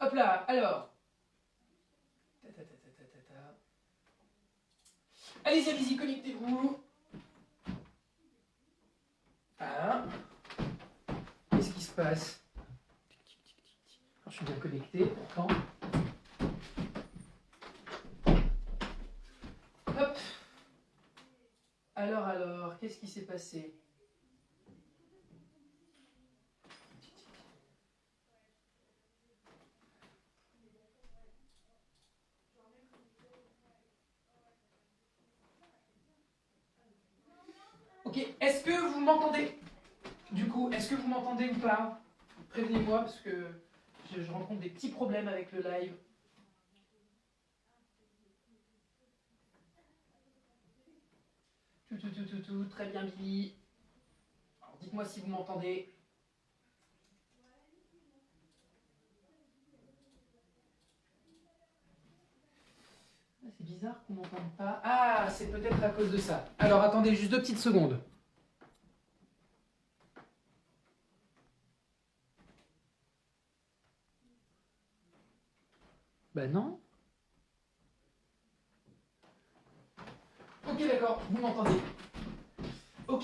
Hop là, alors. Ta, ta, ta, ta, ta, ta, ta. Allez-y, allez-y, connectez-vous. Ah. Qu'est-ce qui se passe? Alors, je suis bien connecté, pourtant. Hop. Alors, qu'est-ce qui s'est passé? Ok, est-ce que vous m'entendez? Du coup, est-ce que vous m'entendez ou pas? Prévenez-moi parce que je rencontre des petits problèmes avec le live. Tout, très bien Billy. Alors, dites-moi si vous m'entendez. C'est bizarre qu'on m'entende pas. Ah, c'est peut-être à cause de ça. Alors attendez juste 2 petites secondes. Bah non. Ok, d'accord, vous m'entendez. Ok,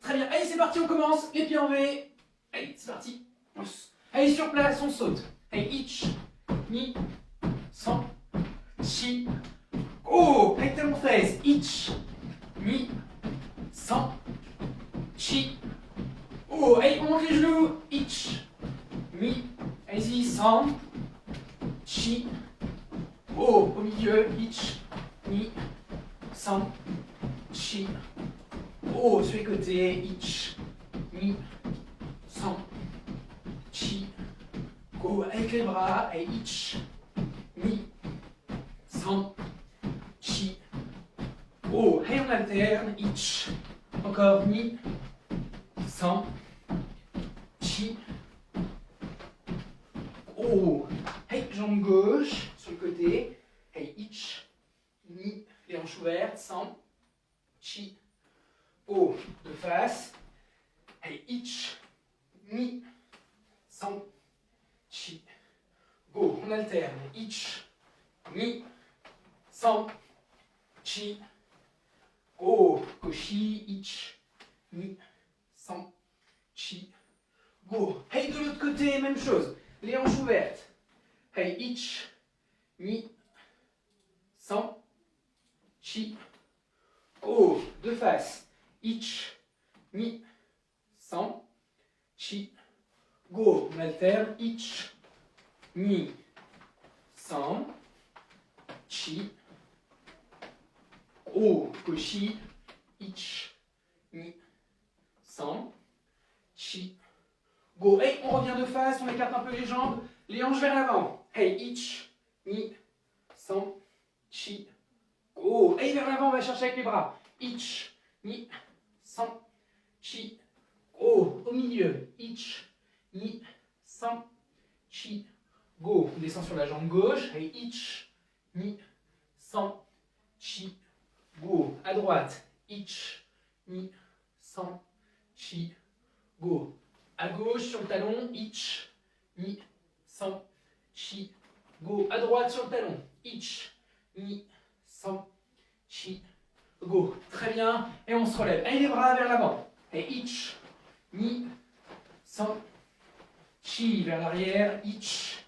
très bien. Allez, c'est parti, on commence. Les pieds en V. Allez, c'est parti. Allez, sur place, on saute. Allez, ich, ni, san, chi. Oh, avec talon fraise. Ich, ni, san, chi. Oh, allez, on monte les genoux. Ich, mi. Allez-y, san, chi. Oh, au milieu. Ich, ni, san, chi. Oh, sur les côtés. Ich, mi, san, chi. Go, avec les bras. Et ich, mi, san, chi. Oh, et on alterne. Ich. Encore mi, san, chi. Oh, hey, jambe gauche sur le côté. Hey, ich, ni, les hanches ouvertes. San, chi. Oh, de face. Hey, ich, ni, san, chi. Go, on alterne. Ich, ni, san, chi. Go, koshi, ich, ni, san, chi. Go. Hey, de l'autre côté, même chose. Les hanches ouvertes. Hey, ich, ni, san, chi. Go, de face. Ich, ni, san, chi. Go, on alterne. Ich, ni, san, chi. Go, koshi. Ich, ni, san, chi. Go. Hey, on revient de face, on écarte un peu les jambes, les hanches vers l'avant. Hey, ich, ni, san, chi. Go. Hey, vers l'avant, on va chercher avec les bras. Ich, ni, san, chi. Go. Au milieu. Ich, ni, san, chi. Go. On descend sur la jambe gauche. Hey, ich, ni, san, chi. Go. À droite. Ich, ni, san, chi. Go. À gauche sur le talon. Ich, ni, san, chi. Go. À droite sur le talon. Ich, ni, san, chi. Go. Très bien. Et on se relève. Allez, les bras vers l'avant. Et ich, ni, san, chi. Vers l'arrière. Ich.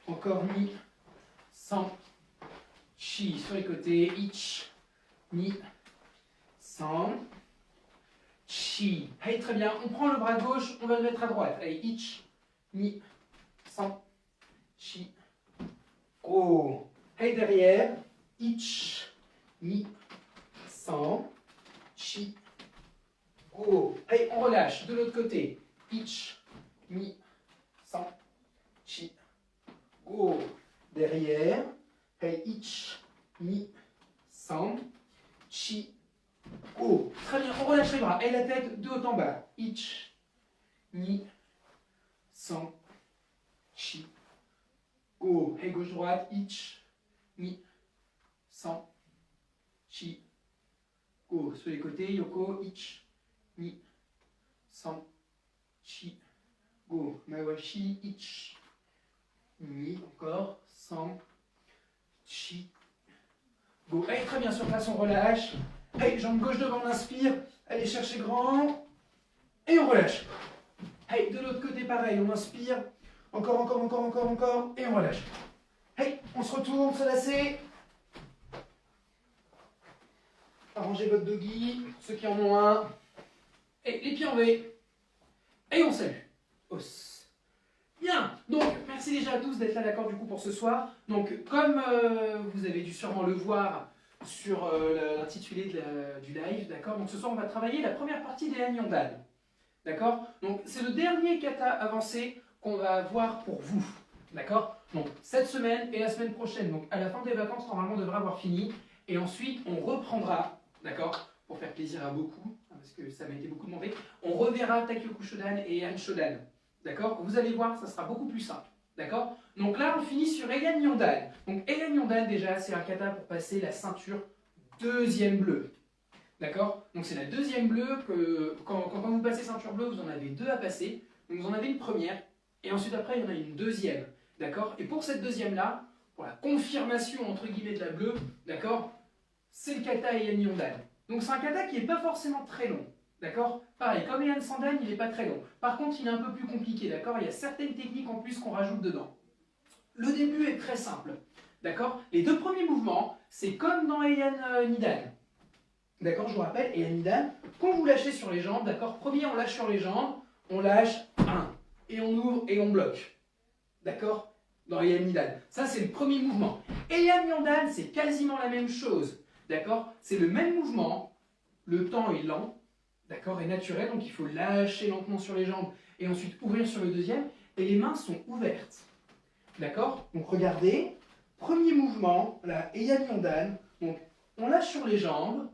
Encore ni, san, chi. Sur les côtés. Ich, ni, san, chi. Hey, très bien. On prend le bras gauche, on va le mettre à droite. Allez, ich, ni, san, chi. Go. Hey, derrière. Ich, ni, san, chi. Go. Hey, on relâche. De l'autre côté. Ich, ni, san, chi. Go. Derrière. Hey, ich, ni, san, chi. Go. Très bien. On relâche les bras. Et la tête de haut en bas. Ich, ni, san, chi. Go. Hey, gauche-droite. Ich, ni, san, chi. Go. Sur les côtés. Yoko. Ich, ni, san, chi. Go. Mawashi. Ich, ni, encore, san, chi, go. Allez, très bien, sur place, on relâche. Allez, jambe gauche devant, on inspire. Allez, chercher grand. Et on relâche. Allez, de l'autre côté, pareil, on inspire. Encore, encore, encore, encore, encore. Et on relâche. Allez, on se retourne, se lasser. Arrangez votre doggy, ceux qui en ont un. Et les pieds en V. Et on salue. Os. Bien. Donc, merci déjà à tous d'être là, d'accord, du coup, pour ce soir. Donc, comme vous avez dû sûrement le voir sur l'intitulé du live, d'accord, donc ce soir, on va travailler la première partie des Nyandan. D'accord. Donc, c'est le dernier kata avancé qu'on va voir pour vous. D'accord. Donc, cette semaine et la semaine prochaine. Donc, à la fin des vacances, normalement, on devrait avoir fini. Et ensuite, on reprendra. D'accord, pour faire plaisir à beaucoup, parce que ça m'a été beaucoup demandé. On reverra Taikyoku Shodan et Heian Shodan. D'accord, vous allez voir, ça sera beaucoup plus simple. D'accord. Donc là, on finit sur Heian Nyandan. Donc Heian Nyandan, déjà, c'est un kata pour passer la ceinture deuxième bleue. D'accord. Donc c'est la deuxième bleue que, quand vous passez ceinture bleue, vous en avez deux à passer. Donc vous en avez une première, et ensuite après, il y en a une deuxième. D'accord. Et pour cette deuxième-là, pour la confirmation, entre guillemets, de la bleue, d'accord, c'est le kata Heian Nyandan. Donc c'est un kata qui n'est pas forcément très long. D'accord. Pareil, comme Heian Sandan, il n'est pas très long. Par contre, il est un peu plus compliqué. D'accord. Il y a certaines techniques en plus qu'on rajoute dedans. Le début est très simple. D'accord. Les deux premiers mouvements, c'est comme dans Heian Nidan. D'accord, je vous rappelle, Heian Nidan, quand vous lâchez sur les jambes, d'accord, premier on lâche sur les jambes, on lâche 1, et on ouvre et on bloque. D'accord. Dans Heian Nidan. Ça, c'est le premier mouvement. Heian Nyandan, c'est quasiment la même chose. D'accord. C'est le même mouvement. Le temps est lent. D'accord. Et naturel. Donc, il faut lâcher lentement sur les jambes et ensuite ouvrir sur le deuxième. Et les mains sont ouvertes. D'accord. Donc, regardez. Premier mouvement. Là, Heian Nyandan. Donc, on lâche sur les jambes.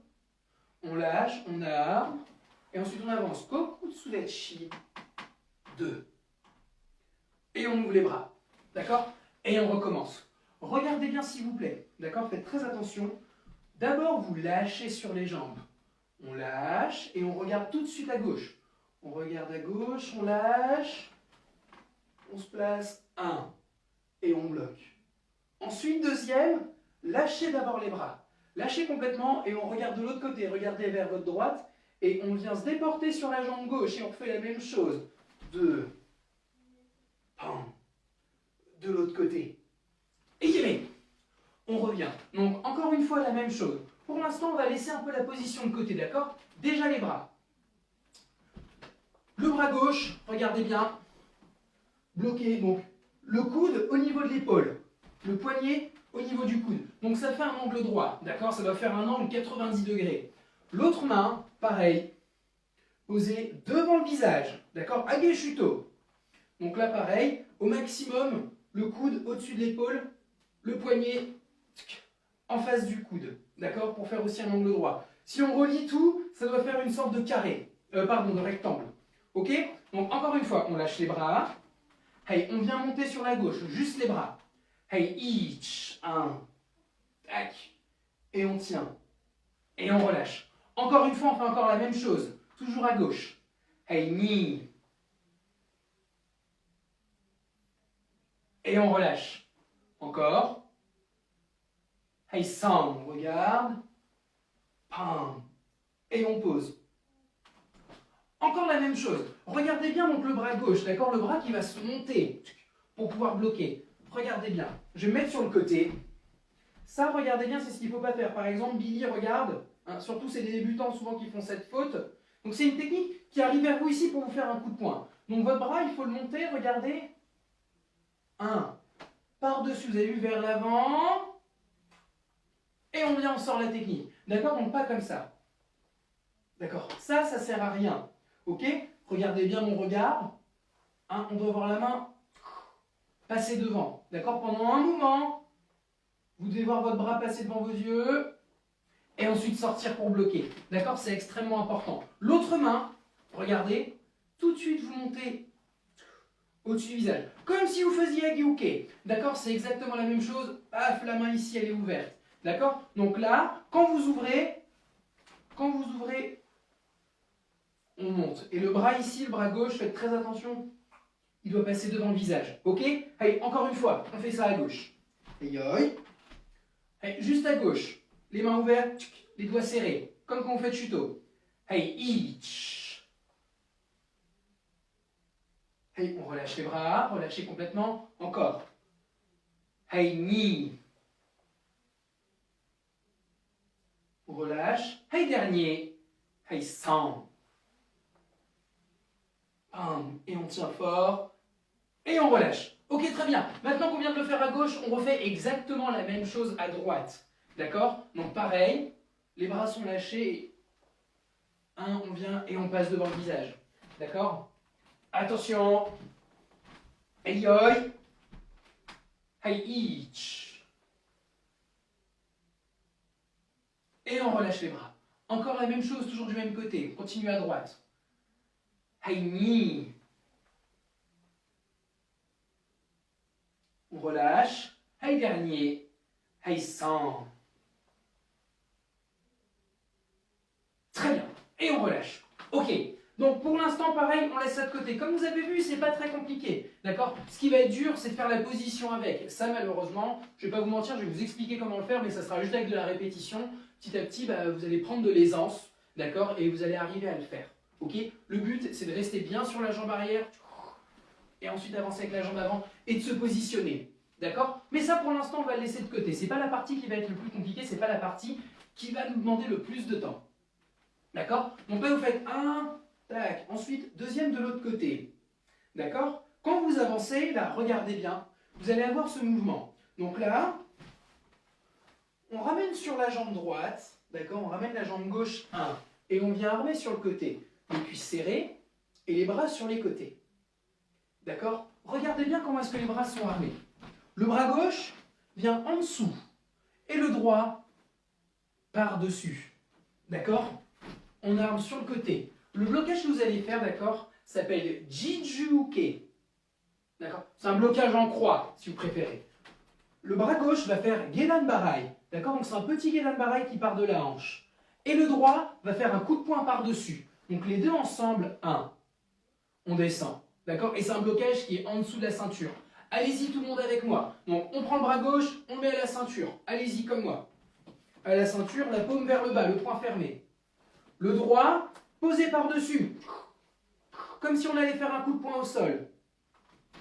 On lâche. On arme. Et ensuite, on avance. Koku Tsudachi. 2. Et on ouvre les bras. D'accord. Et on recommence. Regardez bien s'il vous plaît. D'accord. Faites très attention. D'abord, vous lâchez sur les jambes. On lâche et on regarde tout de suite à gauche. On regarde à gauche, on lâche. On se place 1 et on bloque. Ensuite, deuxième, lâchez d'abord les bras. Lâchez complètement et on regarde de l'autre côté. Regardez vers votre droite et on vient se déporter sur la jambe gauche et on fait la même chose. 2. De l'autre côté. Et y est. On revient. Donc, encore une fois, la même chose. Pour l'instant, on va laisser un peu la position de côté, d'accord? Déjà les bras. Le bras gauche, regardez bien. Bloqué, donc le coude au niveau de l'épaule. Le poignet au niveau du coude. Donc ça fait un angle droit, d'accord? Ça va faire un angle 90 degrés. L'autre main, pareil, posée devant le visage, d'accord? Ageshuto. Donc là, pareil, au maximum, le coude au-dessus de l'épaule, le poignet en face du coude, d'accord, pour faire aussi un angle droit. Si on relie tout, ça doit faire une sorte de carré, de rectangle. Ok. Donc encore une fois, on lâche les bras. Hey, on vient monter sur la gauche, juste les bras. Hey, each, 1, tac, et on tient. Et on relâche. Encore une fois, on fait encore la même chose, toujours à gauche. Hey, ni. Et on relâche. Encore. Hey, san, on regarde. Pam. Et on pose. Encore la même chose. Regardez bien donc le bras gauche, d'accord? Le bras qui va se monter pour pouvoir bloquer. Regardez bien. Je vais me mettre sur le côté. Ça, regardez bien, c'est ce qu'il ne faut pas faire. Par exemple, Billy, regarde. Hein, surtout, c'est des débutants souvent qui font cette faute. Donc, c'est une technique qui arrive vers vous ici pour vous faire un coup de poing. Donc, votre bras, il faut le monter, regardez. 1. Par-dessus, vous avez vu, vers l'avant. Et on vient, on sort la technique. D'accord? Donc, pas comme ça. D'accord? Ça sert à rien. Ok? Regardez bien mon regard. Hein, on doit voir la main passer devant. D'accord? Pendant un moment, vous devez voir votre bras passer devant vos yeux et ensuite sortir pour bloquer. D'accord? C'est extrêmement important. L'autre main, regardez, tout de suite vous montez au-dessus du visage. Comme si vous faisiez Agiuke. D'accord? C'est exactement la même chose. Paf, la main ici, elle est ouverte. D'accord? Donc là, quand vous ouvrez, on monte. Et le bras ici, le bras gauche, faites très attention. il doit passer devant le visage. Ok? Allez, encore une fois, on fait ça à gauche. Aïe, aïe. Allez, juste à gauche. Les mains ouvertes, les doigts serrés, comme quand on fait le chuto. Allez, ich. Allez, on relâche les bras, relâchez complètement. Encore. Allez, ni. On relâche. Allez, dernier. Allez, san. Et on tient fort. Et on relâche. Ok, très bien. Maintenant qu'on vient de le faire à gauche, on refait exactement la même chose à droite. D'accord? Donc pareil, les bras sont lâchés. On vient et on passe devant le visage. D'accord? Attention. Aïe aïe. Aïe ich. Et on relâche les bras. Encore la même chose, toujours du même côté. Continue à droite. Aïe ni. On relâche. Aïe dernier. Aïe sans. Très bien. Et on relâche. Ok. Donc pour l'instant, pareil, on laisse ça de côté. Comme vous avez vu, c'est pas très compliqué. D'accord? Ce qui va être dur, c'est de faire la position avec. Ça, malheureusement, je vais pas vous mentir, je vais vous expliquer comment le faire, mais ça sera juste avec de la répétition. Petit à petit, vous allez prendre de l'aisance. D'accord? Et vous allez arriver à le faire. Ok? Le but, c'est de rester bien sur la jambe arrière. Et ensuite avancer avec la jambe avant et de se positionner. D'accord? Mais ça, pour l'instant, on va le laisser de côté. C'est pas la partie qui va être le plus compliquée, c'est pas la partie qui va nous demander le plus de temps. D'accord? Donc là, vous faites un, tac. Ensuite, deuxième de l'autre côté. D'accord? Quand vous avancez, là, regardez bien, vous allez avoir ce mouvement. Donc là, on ramène sur la jambe droite, d'accord? On ramène la jambe gauche, 1. Et on vient armer sur le côté. Les cuisses serrées et les bras sur les côtés. D'accord? Regardez bien comment est-ce que les bras sont armés. Le bras gauche vient en dessous et le droit par-dessus. D'accord? On arme sur le côté. Le blocage que vous allez faire, d'accord, s'appelle Jijuke. D'accord? C'est un blocage en croix, si vous préférez. Le bras gauche va faire Gedan Barai. D'accord? Donc c'est un petit Gedan Barai qui part de la hanche. Et le droit va faire un coup de poing par-dessus. Donc les deux ensemble, 1. On descend. D'accord? Et c'est un blocage qui est en dessous de la ceinture. Allez-y tout le monde avec moi. Donc on prend le bras gauche, on le met à la ceinture. Allez-y comme moi. À la ceinture, la paume vers le bas, le poing fermé. Le droit, posé par-dessus. Comme si on allait faire un coup de poing au sol.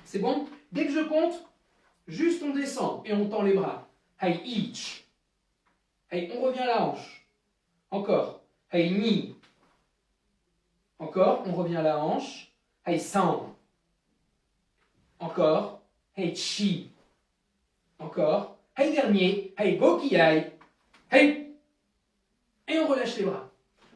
C'est bon? Dès que je compte, juste on descend et on tend les bras. Hey, ich. Hey, on revient à la hanche. Encore. Hey, ni. Encore, on revient à la hanche. Hey, san. Encore. Hey, chi. Encore. Hey, dernier. Hey, gokiai. Hey. Et on relâche les bras.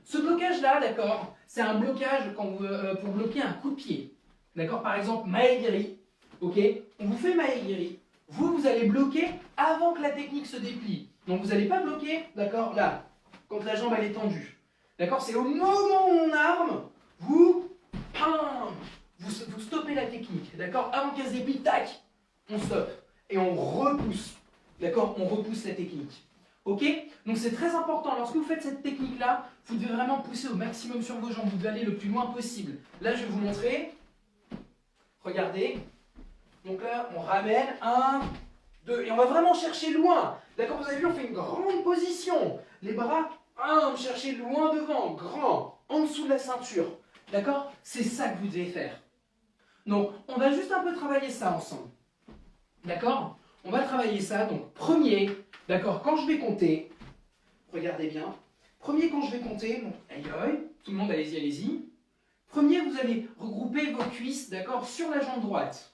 Ce blocage-là, d'accord, c'est un blocage quand pour bloquer un coup de pied. D'accord? Par exemple, maegiri. Ok? On vous fait maegiri. Vous allez bloquer avant que la technique se déplie. Donc vous n'allez pas bloquer, d'accord, là, quand la jambe elle est tendue. D'accord? C'est au moment où on arme, vous stoppez la technique. D'accord? Avant qu'elle se déplie, tac, on stoppe. Et on repousse. D'accord? On repousse la technique. Ok? Donc c'est très important, lorsque vous faites cette technique-là, vous devez vraiment pousser au maximum sur vos jambes, vous devez aller le plus loin possible. Là, je vais vous montrer. Regardez. Donc là, on ramène, 1, 2, et on va vraiment chercher loin. D'accord? Vous avez vu, on fait une grande position. Les bras, on chercher loin devant, grand, en dessous de la ceinture. D'accord? C'est ça que vous devez faire. Donc, on va juste un peu travailler ça ensemble. D'accord? On va travailler ça, donc premier, d'accord, quand je vais compter, regardez bien, premier quand je vais compter, donc aïe aïe, tout le monde allez-y, allez-y. Premier, vous allez regrouper vos cuisses, d'accord, sur la jambe droite.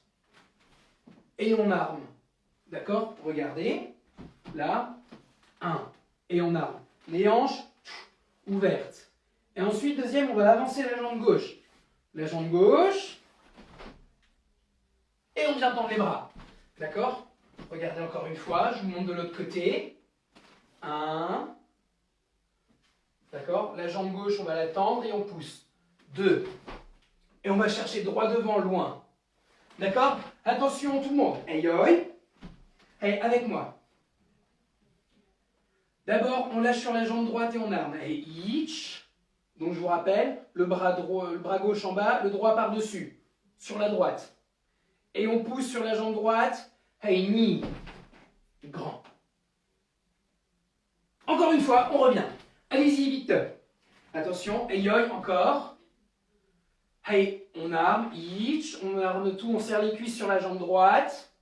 Et on arme, d'accord, regardez, là, 1, et on arme. Les hanches ouvertes. Et ensuite, deuxième, on va avancer la jambe gauche. La jambe gauche, et on vient tendre les bras, d'accord? Regardez encore une fois, je vous montre de l'autre côté. 1. D'accord? La jambe gauche, on va la tendre et on pousse. 2. Et on va chercher droit devant, loin. D'accord? Attention tout le monde. Hey, oi. Hey, avec moi. D'abord, on lâche sur la jambe droite et on arme. Hey, ich. Donc je vous rappelle, le bras gauche en bas, le droit par-dessus. Sur la droite. Et on pousse sur la jambe droite. Hey, ni. Grand. Encore une fois, on revient. Allez-y, vite. Attention, hey, yoi, encore. Hey, on arme, each. On arme tout, on serre les cuisses sur la jambe droite.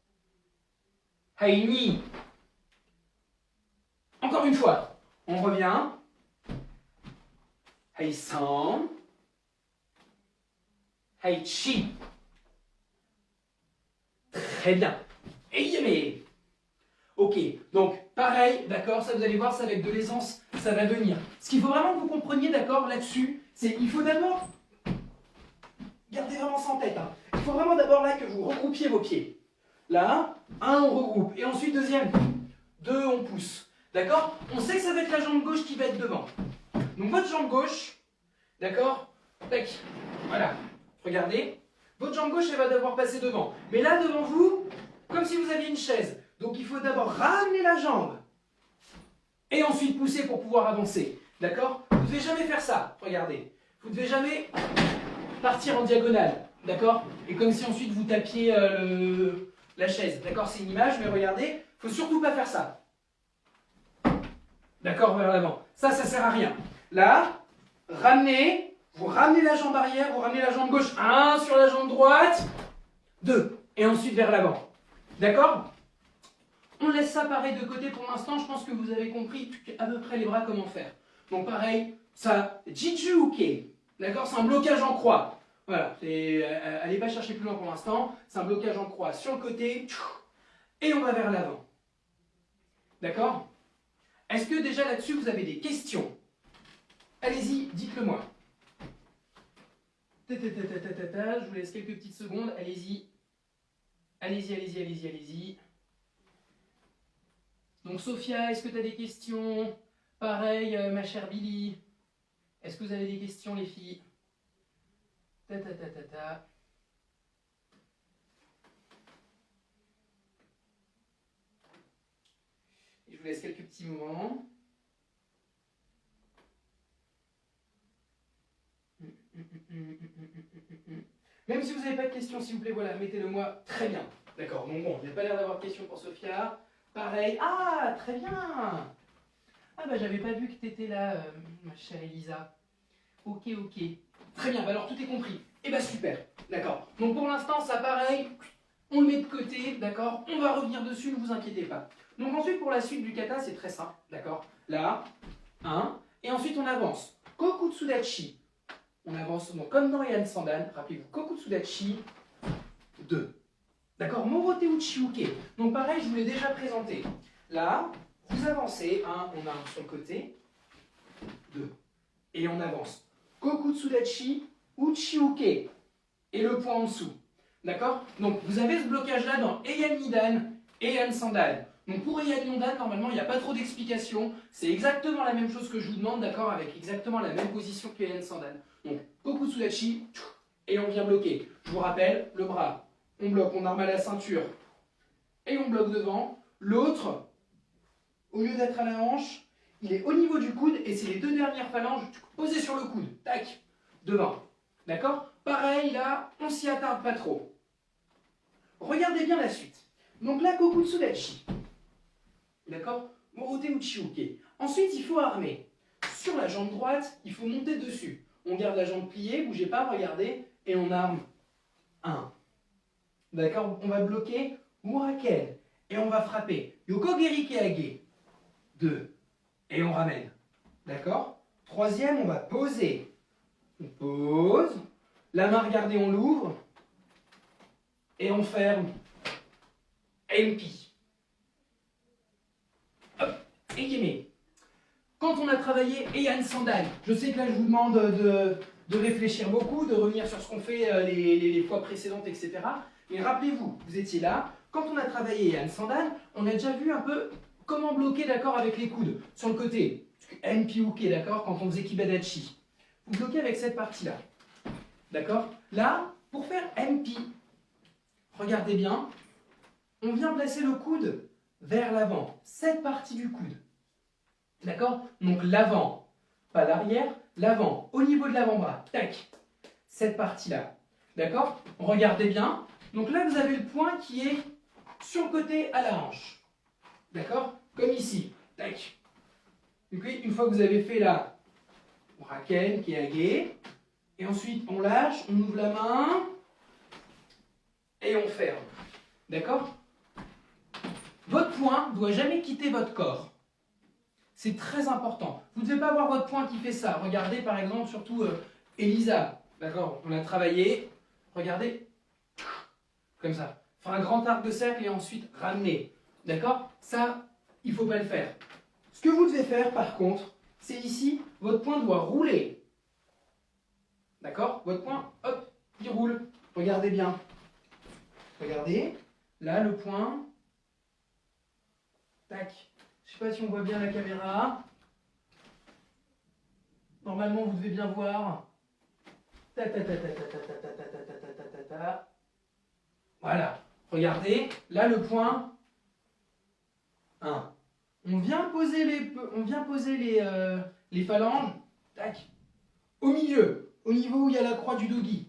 Hey, ni. Encore une fois, on revient. Hey, san. Hey, chi. Très bien. Et yémé. Ok, donc pareil, d'accord, ça vous allez voir, ça va être de l'aisance, ça va venir. Ce qu'il faut vraiment que vous compreniez, d'accord, là-dessus, c'est qu'il faut d'abord, gardez vraiment ça en tête, hein. Il faut vraiment d'abord là que vous regroupiez vos pieds. Là, un, on regroupe, et ensuite deuxième, deux, on pousse. D'accord? On sait que ça va être la jambe gauche qui va être devant. Donc votre jambe gauche, d'accord? Tac, voilà, regardez. Votre jambe gauche, elle va devoir passer devant. Mais là, devant vous, comme si vous aviez une chaise. Donc il faut d'abord ramener la jambe et ensuite pousser pour pouvoir avancer. D'accord? Vous ne devez jamais faire ça. Regardez. Vous ne devez jamais partir en diagonale. D'accord? Et comme si ensuite vous tapiez la chaise. D'accord? C'est une image, mais regardez. Il ne faut surtout pas faire ça. D'accord? Vers l'avant. Ça ne sert à rien. Là, ramenez. Vous ramenez la jambe arrière, vous ramenez la jambe gauche. 1 sur la jambe droite. 2. Et ensuite vers l'avant. D'accord? On laisse ça pareil de côté pour l'instant. Je pense que vous avez compris à peu près les bras comment faire. Donc pareil, ça, Jijuke. D'accord? C'est un blocage en croix. Voilà. Allez pas chercher plus loin pour l'instant. C'est un blocage en croix sur le côté. Et on va vers l'avant. D'accord? Est-ce que déjà là-dessus vous avez des questions? Allez-y, dites-le moi. Je vous laisse quelques petites secondes. Allez-y. Allez-y, allez-y, allez-y, allez-y. Donc Sophia, est-ce que tu as des questions? Pareil, ma chère Billy. Est-ce que vous avez des questions, les filles? Je vous laisse quelques petits moments. Même si vous n'avez pas de questions, s'il vous plaît, voilà, mettez-le moi. Très bien. D'accord, donc bon, il n'y a pas l'air d'avoir de questions pour Sophia. Pareil. Ah, très bien. Ah bah j'avais pas vu que tu étais là, ma chère Elisa. Ok, ok. Très bien, bah alors tout est compris. Et bah super, d'accord. Donc pour l'instant, ça pareil, on le met de côté, d'accord. On va revenir dessus, ne vous inquiétez pas. Donc ensuite, pour la suite du kata, c'est très simple, d'accord. Là, 1, et ensuite on avance. Kokutsudachi. On avance donc comme dans Heian Sandan, rappelez-vous, Kokutsudachi, 2. D'accord, Morote Uchiuke. Donc pareil, je vous l'ai déjà présenté. Là, vous avancez, 1, on arme sur le côté, 2. Et on avance. Kokutsudachi, Uchiuke. Et le point en dessous. D'accord? Donc vous avez ce blocage-là dans Heian Nidan et Heian Sandan. Donc pour Heian Nidan, normalement, il n'y a pas trop d'explications. C'est exactement la même chose que je vous demande, d'accord? Avec exactement la même position que Heian Sandan. Donc Kokutsudachi, et on vient bloquer. Je vous rappelle, le bras. On bloque, on arme à la ceinture et on bloque devant. L'autre, au lieu d'être à la hanche, il est au niveau du coude et c'est les deux dernières phalanges posées sur le coude. Tac, devant. D'accord? Pareil, là, on s'y attarde pas trop. Regardez bien la suite. Donc là, Kokutsudachi. D'accord? Morote Uchiuke. Ensuite, il faut armer. Sur la jambe droite, il faut monter dessus. On garde la jambe pliée, bougez pas, regardez, et on arme 1. D'accord? On va bloquer Muraken. Et on va frapper Yokogeri Keage. 2. Et on ramène. D'accord? Troisième, on va poser. On pose. La main, regardez, on l'ouvre. Et on ferme. MP. Hop. Et Yémé. Quand on a travaillé Heian Sandan, je sais que là, je vous demande de réfléchir beaucoup, de revenir sur ce qu'on fait les fois précédentes, etc. Mais rappelez-vous, vous étiez là, quand on a travaillé Heian Sandan, on a déjà vu un peu comment bloquer, d'accord, avec les coudes. Sur le côté, NPUK, d'accord, quand on faisait Kibadachi. Vous bloquez avec cette partie-là. D'accord? Là, pour faire MP, regardez bien, on vient placer le coude vers l'avant. Cette partie du coude. D'accord? Donc l'avant, pas l'arrière, l'avant, au niveau de l'avant-bras. Tac. Cette partie-là. D'accord? Regardez bien. Donc là, vous avez le point qui est sur le côté à la hanche. D'accord? Comme ici. Tac. Et puis, une fois que vous avez fait la braquenne qui est aguée, et ensuite on lâche, on ouvre la main et on ferme. D'accord? Votre poing ne doit jamais quitter votre corps. C'est très important. Vous ne devez pas avoir votre poing qui fait ça. Regardez par exemple, surtout Elisa. D'accord? On a travaillé. Regardez. Comme ça. Faire un grand arc de cercle et ensuite ramener. D'accord? Ça, il ne faut pas le faire. Ce que vous devez faire par contre, c'est ici, votre poing doit rouler. D'accord? Votre poing, hop, il roule. Regardez bien. Regardez. Là, le poing. Tac. Je ne sais pas si on voit bien la caméra. Normalement, vous devez bien voir. Ta ta ta ta ta ta ta ta ta ta ta ta ta ta. Voilà. Regardez. Là, le point 1. On vient poser les phalanges. Tac. Au milieu. Au niveau où il y a la croix du doggy.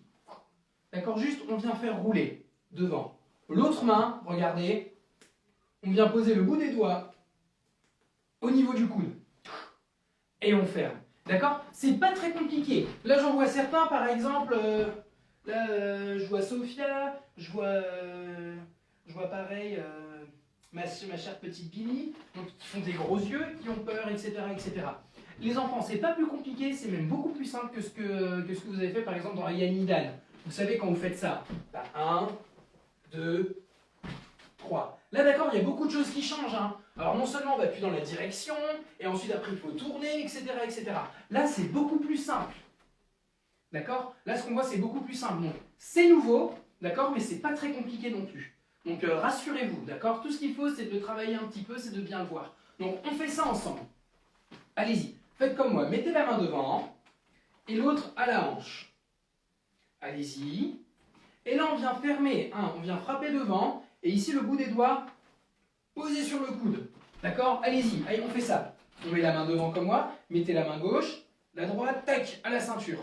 D'accord? Juste, on vient faire rouler devant. L'autre main, regardez. On vient poser le bout des doigts au niveau du coude. Et on ferme. D'accord? C'est pas très compliqué. Là, j'en vois certains, par exemple, je vois Sophia, je vois pareil, ma chère petite Billy, donc, qui font des gros yeux, qui ont peur, etc. etc. Les enfants, c'est pas plus compliqué, c'est même beaucoup plus simple que ce que vous avez fait, par exemple, dans Ayanidan. Vous savez, quand vous faites ça, 1, 2, 3. Là, d'accord, il y a beaucoup de choses qui changent. Hein. Alors, non seulement on va plus dans la direction, et ensuite, après, il faut tourner, etc. etc. Là, c'est beaucoup plus simple. D'accord? Là, ce qu'on voit, c'est beaucoup plus simple. Donc, c'est nouveau, d'accord, mais c'est pas très compliqué non plus. Donc, rassurez-vous, d'accord? Tout ce qu'il faut, c'est de travailler un petit peu, c'est de bien le voir. Donc, on fait ça ensemble. Allez-y, faites comme moi. Mettez la main devant, et l'autre à la hanche. Allez-y. Et là, on vient fermer, on vient frapper devant, et ici, le bout des doigts posé sur le coude. D'accord? Allez-y, allez, on fait ça. On met la main devant comme moi, mettez la main gauche, la droite, tac, à la ceinture.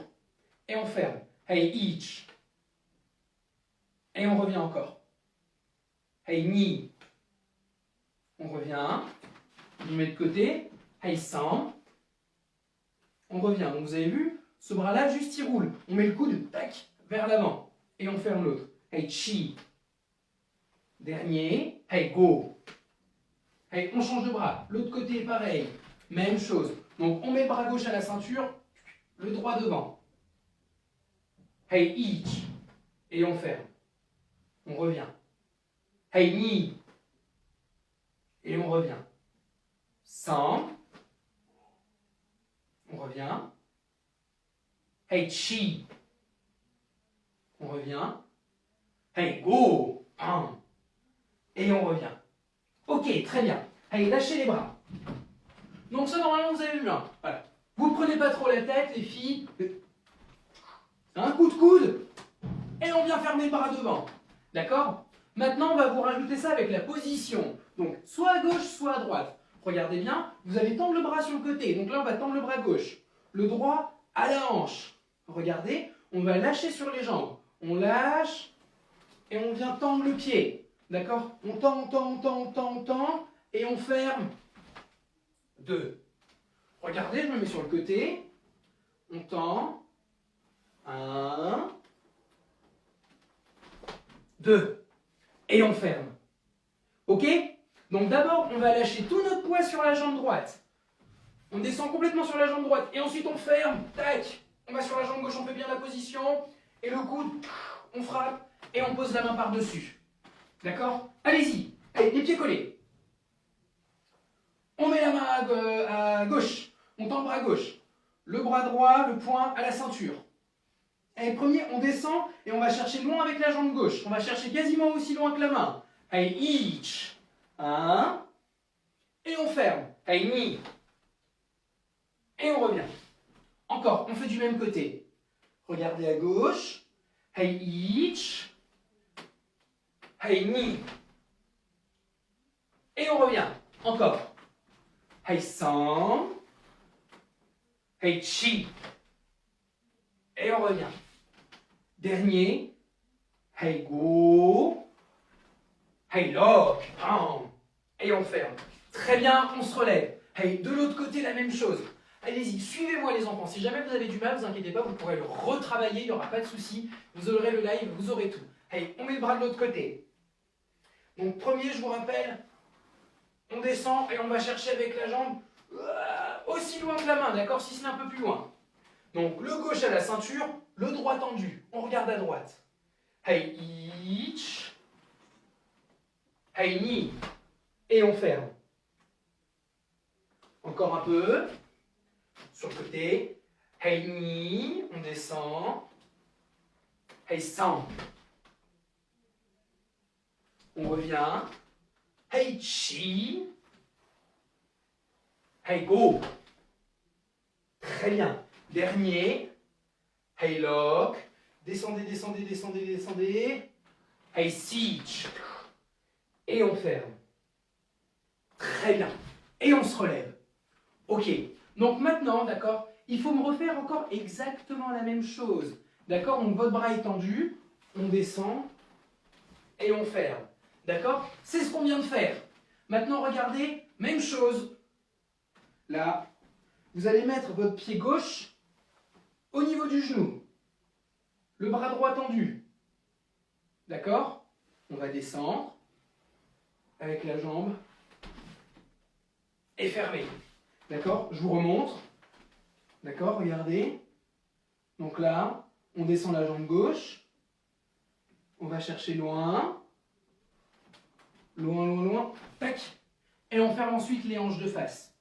Et on ferme. Hey, each. Et on revient encore. Hey, knee. On revient. On met de côté. Hey, sam. On revient. Donc vous avez vu, ce bras-là, juste il roule. On met le coude, tac, vers l'avant. Et on ferme l'autre. Hey, chi. Dernier. Hey, go. Hey, on change de bras. L'autre côté est pareil. Même chose. Donc on met le bras gauche à la ceinture, le droit devant. Hey, each. Et on ferme. On revient. Hey, knee. Et on revient. Sam. On revient. Hey, chi. On revient. Hey, go. Et on revient. Ok, très bien. Allez, lâchez les bras. Donc ça, normalement, vous avez vu. Hein. Voilà. Vous ne prenez pas trop la tête, les filles. Un coup de coude. Et on vient fermer le bras devant. D'accord? Maintenant, on va vous rajouter ça avec la position. Donc, soit à gauche, soit à droite. Regardez bien, vous allez tendre le bras sur le côté. Donc là, on va tendre le bras gauche. Le droit à la hanche. Regardez, on va lâcher sur les jambes. On lâche et on vient tendre le pied. D'accord? On tend, on tend, on tend, on tend, on tend. Et on ferme. 2. Regardez, je me mets sur le côté. On tend. 1. 2. Et on ferme. Ok? Donc d'abord, on va lâcher tout notre poids sur la jambe droite. On descend complètement sur la jambe droite. Et ensuite, on ferme. Tac. On va sur la jambe gauche, on fait bien la position. Et le coude, on frappe. Et on pose la main par-dessus. D'accord? Allez-y. Allez, les pieds collés. On met la main à gauche. On tend le bras gauche. Le bras droit, le poing à la ceinture. Allez, premier, on descend et on va chercher loin avec la jambe gauche. On va chercher quasiment aussi loin que la main. Allez, each. 1. Et on ferme. Allez, knee. Et on revient. Encore, on fait du même côté. Regardez à gauche. Hey, each. Hey, knee. Et on revient. Encore. Hey, sam. Hey, chi. Et on revient. Dernier. Hey, go. Hey, lock. Bam. Et on ferme. Très bien, on se relève. Hey, de l'autre côté, la même chose. Allez-y, suivez-moi les enfants. Si jamais vous avez du mal, ne vous inquiétez pas, vous pourrez le retravailler, il n'y aura pas de souci. Vous aurez le live, vous aurez tout. Hey, on met le bras de l'autre côté. Donc premier, je vous rappelle, on descend et on va chercher avec la jambe aussi loin que la main, d'accord? Si ce n'est un peu plus loin. Donc le gauche à la ceinture, le droit tendu. On regarde à droite. Hey, ich. Hey, ni. Et on ferme. Encore un peu. Sur le côté. Hey, ni. On descend. Hey, san. On revient. Hey, chi. Hey, go. Très bien. Dernier. Hey, lock. Descendez, descendez, descendez, descendez. Hey, siege. Et on ferme. Très bien. Et on se relève. Ok. Donc maintenant, d'accord, il faut me refaire encore exactement la même chose. D'accord? Donc votre bras est tendu. On descend. Et on ferme. D'accord? C'est ce qu'on vient de faire. Maintenant, regardez, même chose. Là, vous allez mettre votre pied gauche au niveau du genou. Le bras droit tendu. D'accord? On va descendre avec la jambe et fermer. D'accord? Je vous remontre. D'accord? Regardez. Donc là, on descend la jambe gauche. On va chercher loin. Loin, loin, loin. Tac. Et on ferme ensuite les hanches de face.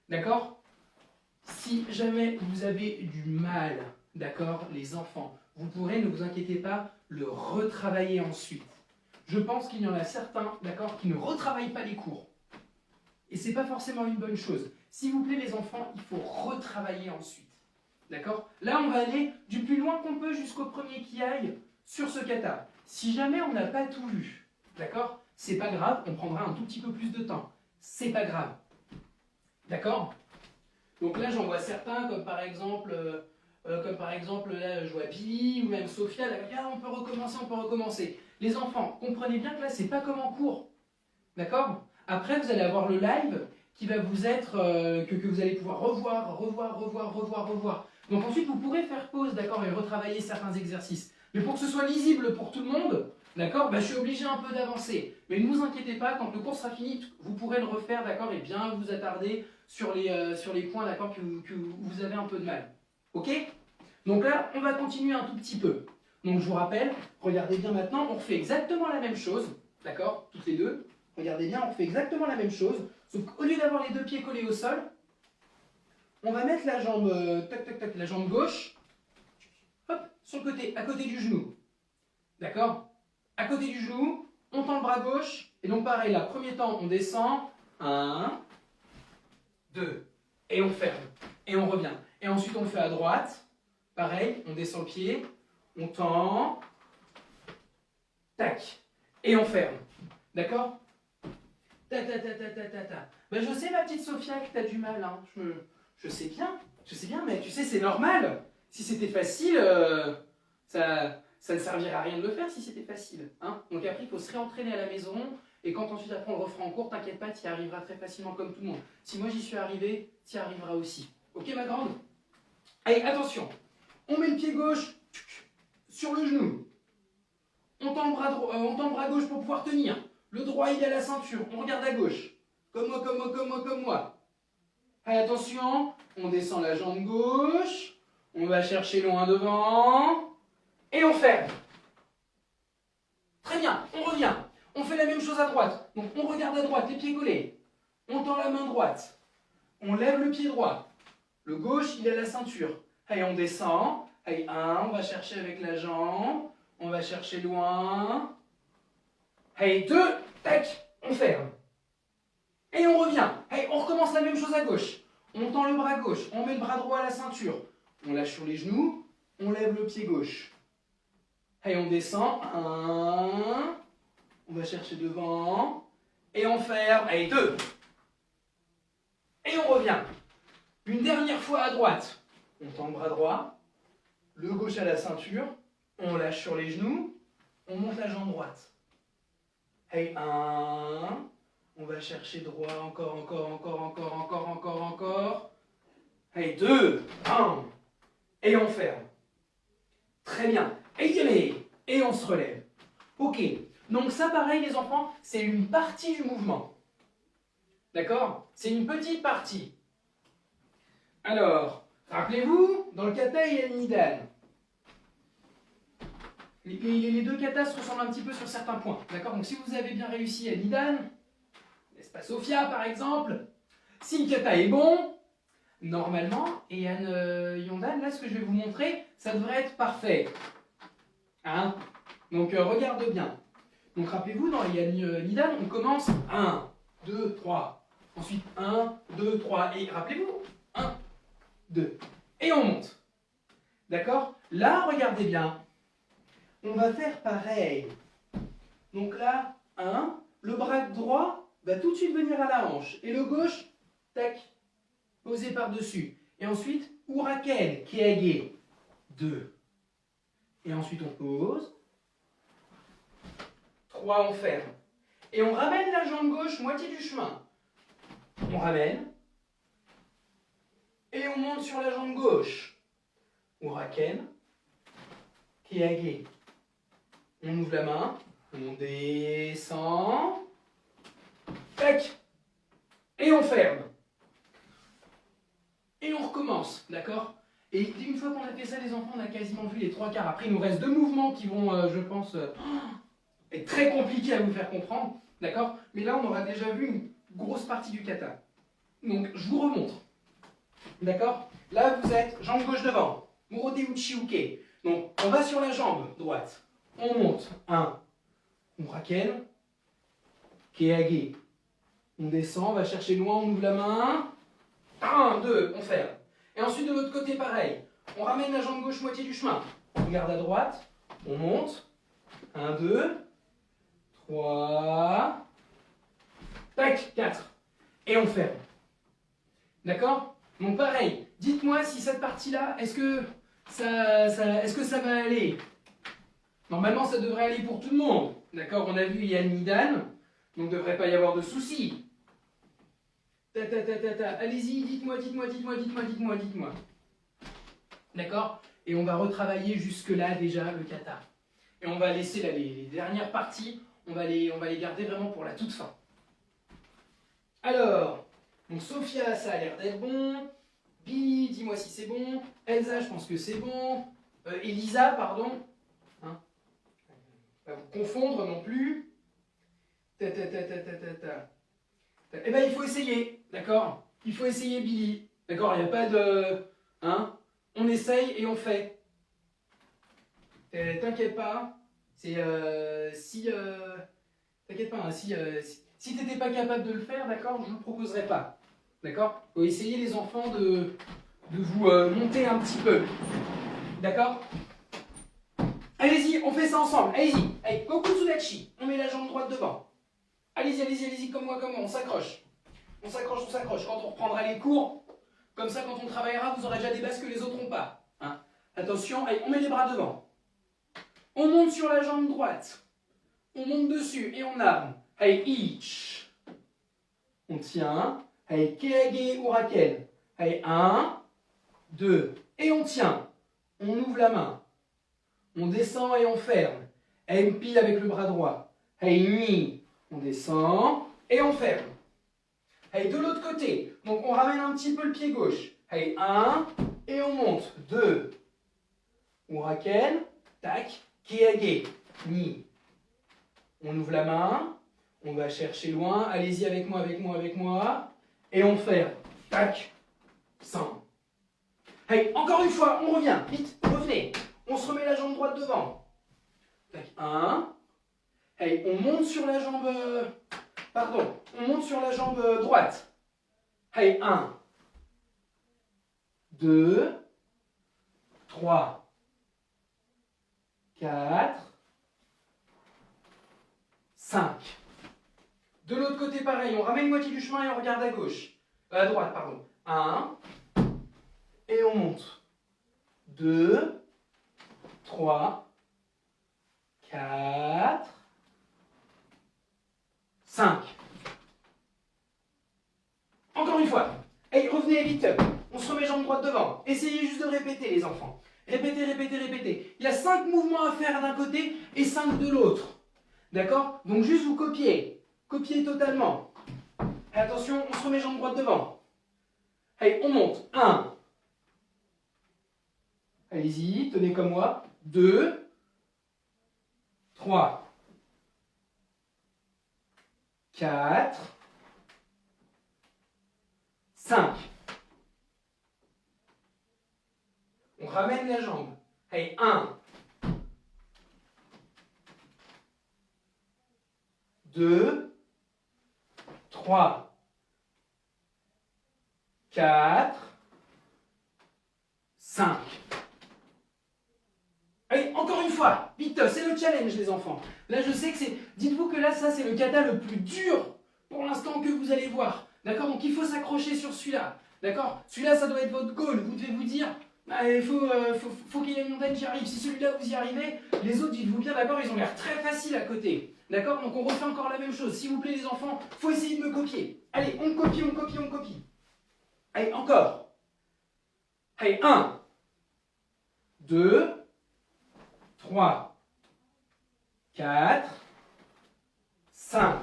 D'accord? Si jamais vous avez du mal, d'accord, les enfants, vous pourrez, ne vous inquiétez pas, le retravailler ensuite. Je pense qu'il y en a certains, d'accord, qui ne retravaillent pas les cours. Et ce n'est pas forcément une bonne chose. S'il vous plaît, les enfants, il faut retravailler ensuite. D'accord? Là, on va aller du plus loin qu'on peut jusqu'au premier qui aille sur ce kata. Si jamais on n'a pas tout vu, d'accord? C'est pas grave, on prendra un tout petit peu plus de temps. C'est pas grave. D'accord? Donc là, j'en vois certains, comme par exemple, là, je vois Billy ou même Sophia. Là, regarde, on peut recommencer, on peut recommencer. Les enfants, comprenez bien que là, c'est pas comme en cours. D'accord? Après, vous allez avoir le live qui va vous être, que vous allez pouvoir revoir. Donc ensuite, vous pourrez faire pause, d'accord, et retravailler certains exercices. Mais pour que ce soit lisible pour tout le monde, d'accord, je suis obligé un peu d'avancer. Mais ne vous inquiétez pas, quand le cours sera fini, vous pourrez le refaire, d'accord, et bien vous attarder sur les points, d'accord, que vous avez un peu de mal. Ok? Donc là, on va continuer un tout petit peu. Donc je vous rappelle, regardez bien maintenant, on refait exactement la même chose, d'accord, toutes les deux. Regardez bien, on fait exactement la même chose, sauf qu'au lieu d'avoir les deux pieds collés au sol, on va mettre la jambe, la jambe gauche, hop, sur le côté, à côté du genou. D'accord? À côté du genou, on tend le bras gauche, et donc pareil, là, premier temps, on descend, 1, 2, et on ferme, et on revient. Et ensuite, on le fait à droite, pareil, on descend le pied, on tend, tac, et on ferme. D'accord? Je sais, ma petite Sophia, que tu as du mal. Hein. Je sais bien, mais tu sais, c'est normal. Si c'était facile, ça ne servirait à rien de le faire si c'était facile. Hein. Donc après, il faut se réentraîner à la maison. Et quand ensuite, après, on le refera en cours, t'inquiète pas, tu y arriveras très facilement comme tout le monde. Si moi, j'y suis arrivé, tu y arriveras aussi. Ok, ma grande? Allez, attention. On met le pied gauche sur le genou. On tend le bras gauche pour pouvoir tenir. Le droit, il est à la ceinture. On regarde à gauche. Comme moi, comme moi, comme moi, comme moi. Allez, attention. On descend la jambe gauche. On va chercher loin devant. Et on ferme. Très bien, on revient. On fait la même chose à droite. Donc, on regarde à droite, les pieds collés. On tend la main droite. On lève le pied droit. Le gauche, il est à la ceinture. Allez, on descend. Allez, 1, on va chercher avec la jambe. On va chercher loin. Allez, 2, tac, on ferme. Et on revient. Allez, on recommence la même chose à gauche. On tend le bras gauche, on met le bras droit à la ceinture. On lâche sur les genoux, on lève le pied gauche. Allez, on descend. 1, on va chercher devant. Et on ferme. Allez, 2. Et on revient. Une dernière fois à droite. On tend le bras droit, le gauche à la ceinture. On lâche sur les genoux. on monte la jambe droite. Hey, 1. On va chercher droit, encore. Hey, 2. 1. Et on ferme. Très bien. Et on se relève. Ok. Donc ça, pareil, les enfants, c'est une partie du mouvement. D'accord? C'est une petite partie. Alors, rappelez-vous, dans le kata, il y a le nidan. Les deux katas se ressemblent un petit peu sur certains points. D'accord? Donc si vous avez bien réussi à nidan, n'est-ce pas Sophia par exemple, si le kata est bon, normalement, et Yann Yondan, là ce que je vais vous montrer, ça devrait être parfait. Hein? Donc regarde bien. Donc rappelez-vous, dans Yann Nidan, on commence 1, 2, 3. Ensuite 1, 2, 3. Et rappelez-vous, 1, 2. Et on monte. D'accord? Là, regardez bien. On va faire pareil. Donc là, 1, le bras droit va tout de suite venir à la hanche. Et le gauche, tac, posé par-dessus. Et ensuite, Uraken, Kiage, 2. Et ensuite, on pose. 3, on ferme. Et on ramène la jambe gauche, moitié du chemin. On ramène. Et on monte sur la jambe gauche. Uraken, Kiage. On ouvre la main. On descend. Tac. Et on ferme. Et on recommence, d'accord? Et une fois qu'on a fait ça, les enfants, on a quasiment vu les 3 quarts. Après, il nous reste 2 mouvements qui vont, je pense, être très compliqués à vous faire comprendre, d'accord? Mais là, on aura déjà vu une grosse partie du kata. Donc, je vous remontre, d'accord? Là, vous êtes jambe gauche devant, Murode Uchiuke. Donc, on va sur la jambe droite. On monte, 1, Uraken, Keage. On descend, on va chercher loin, on ouvre la main. 1, 2, on ferme. Et ensuite de l'autre côté, pareil. On ramène la jambe gauche moitié du chemin. On regarde à droite, on monte. 1, 2, 3, tac, 4. Et on ferme. D'accord? Donc pareil, dites-moi si cette partie-là, est-ce que ça va aller? Normalement, ça devrait aller pour tout le monde. D'accord? On a vu Yann Nidan, donc il ne devrait pas y avoir de soucis. Allez-y, dites-moi. D'accord? Et on va retravailler jusque-là déjà le kata. Et on va laisser là, les dernières parties, on va les garder vraiment pour la toute fin. Alors, donc Sophia, ça a l'air d'être bon. Billy, dis-moi si c'est bon. Elsa, je pense que c'est bon. Elisa, pardon. Hein? Pas vous confondre non plus. Eh bien, il faut essayer, d'accord? Il faut essayer Billy, d'accord? Il n'y a pas de... Hein? On essaye et on fait. T'inquiète pas, c'est... T'inquiète pas, hein, si t'étais pas capable de le faire, d'accord, je ne le proposerai pas. D'accord? Il faut essayer les enfants de vous monter un petit peu. D'accord? Allez-y, on fait ça ensemble. Allez-y. Allez, Kokutsudachi. On met la jambe droite devant. Allez-y, comme moi, on s'accroche. On s'accroche. Quand on reprendra les cours, comme ça, quand on travaillera, vous aurez déjà des bases que les autres n'ont pas. Hein? Attention, allez, on met les bras devant. On monte sur la jambe droite. On monte dessus et on arme. Allez, ich. On tient. Allez, keage uraken. Allez, 1, 2. Et on tient. On ouvre la main. On descend et on ferme. Allez, pile avec le bras droit. Allez, ni. On descend et on ferme. Allez, de l'autre côté. Donc, on ramène un petit peu le pied gauche. Allez, 1. Et on monte. 2. Uraken. Tac. Keage. Ni. On ouvre la main. On va chercher loin. Allez-y avec moi. Et on ferme. Tac. 100. Allez, encore une fois, on revient. Vite, revenez. On se remet la jambe droite devant. Tac. 1. Allez, on monte sur la jambe... on monte sur la jambe droite. Allez, 1. 2. 3. 4. 5. De l'autre côté, pareil, on ramène moitié du chemin et on regarde à gauche. À droite, pardon. 1. Et on monte. 2. 3. 4, 5. Encore une fois. Hey, revenez vite. On se remet jambes droites devant. Essayez juste de répéter, les enfants. Répétez, répétez, répétez. Il y a 5 mouvements à faire d'un côté et 5 de l'autre. D'accord? Donc juste vous copiez. Copiez totalement. Et attention, on se remet jambes droites devant. Allez, on monte. 1. Allez-y, tenez comme moi. 2. 3. 4. 5. On ramène la jambe. Allez, 1. 2. 3. 4. 5. Allez, encore une fois. Vite, c'est le challenge, les enfants. Là, je sais que c'est... Dites-vous que là, ça, c'est le kata le plus dur pour l'instant que vous allez voir. D'accord? Donc, il faut s'accrocher sur celui-là. D'accord? Celui-là, ça doit être votre goal. Vous devez vous dire, il faut qu'il y ait une montagne qui arrive. Si celui-là, vous y arrivez, les autres, dites-vous bien, d'abord, ils ont l'air très faciles à côté. D'accord? Donc, on refait encore la même chose. S'il vous plaît, les enfants, il faut essayer de me copier. Allez, on copie, on copie, on copie. Allez, encore. Allez, 1, 2, 3, 4, 5.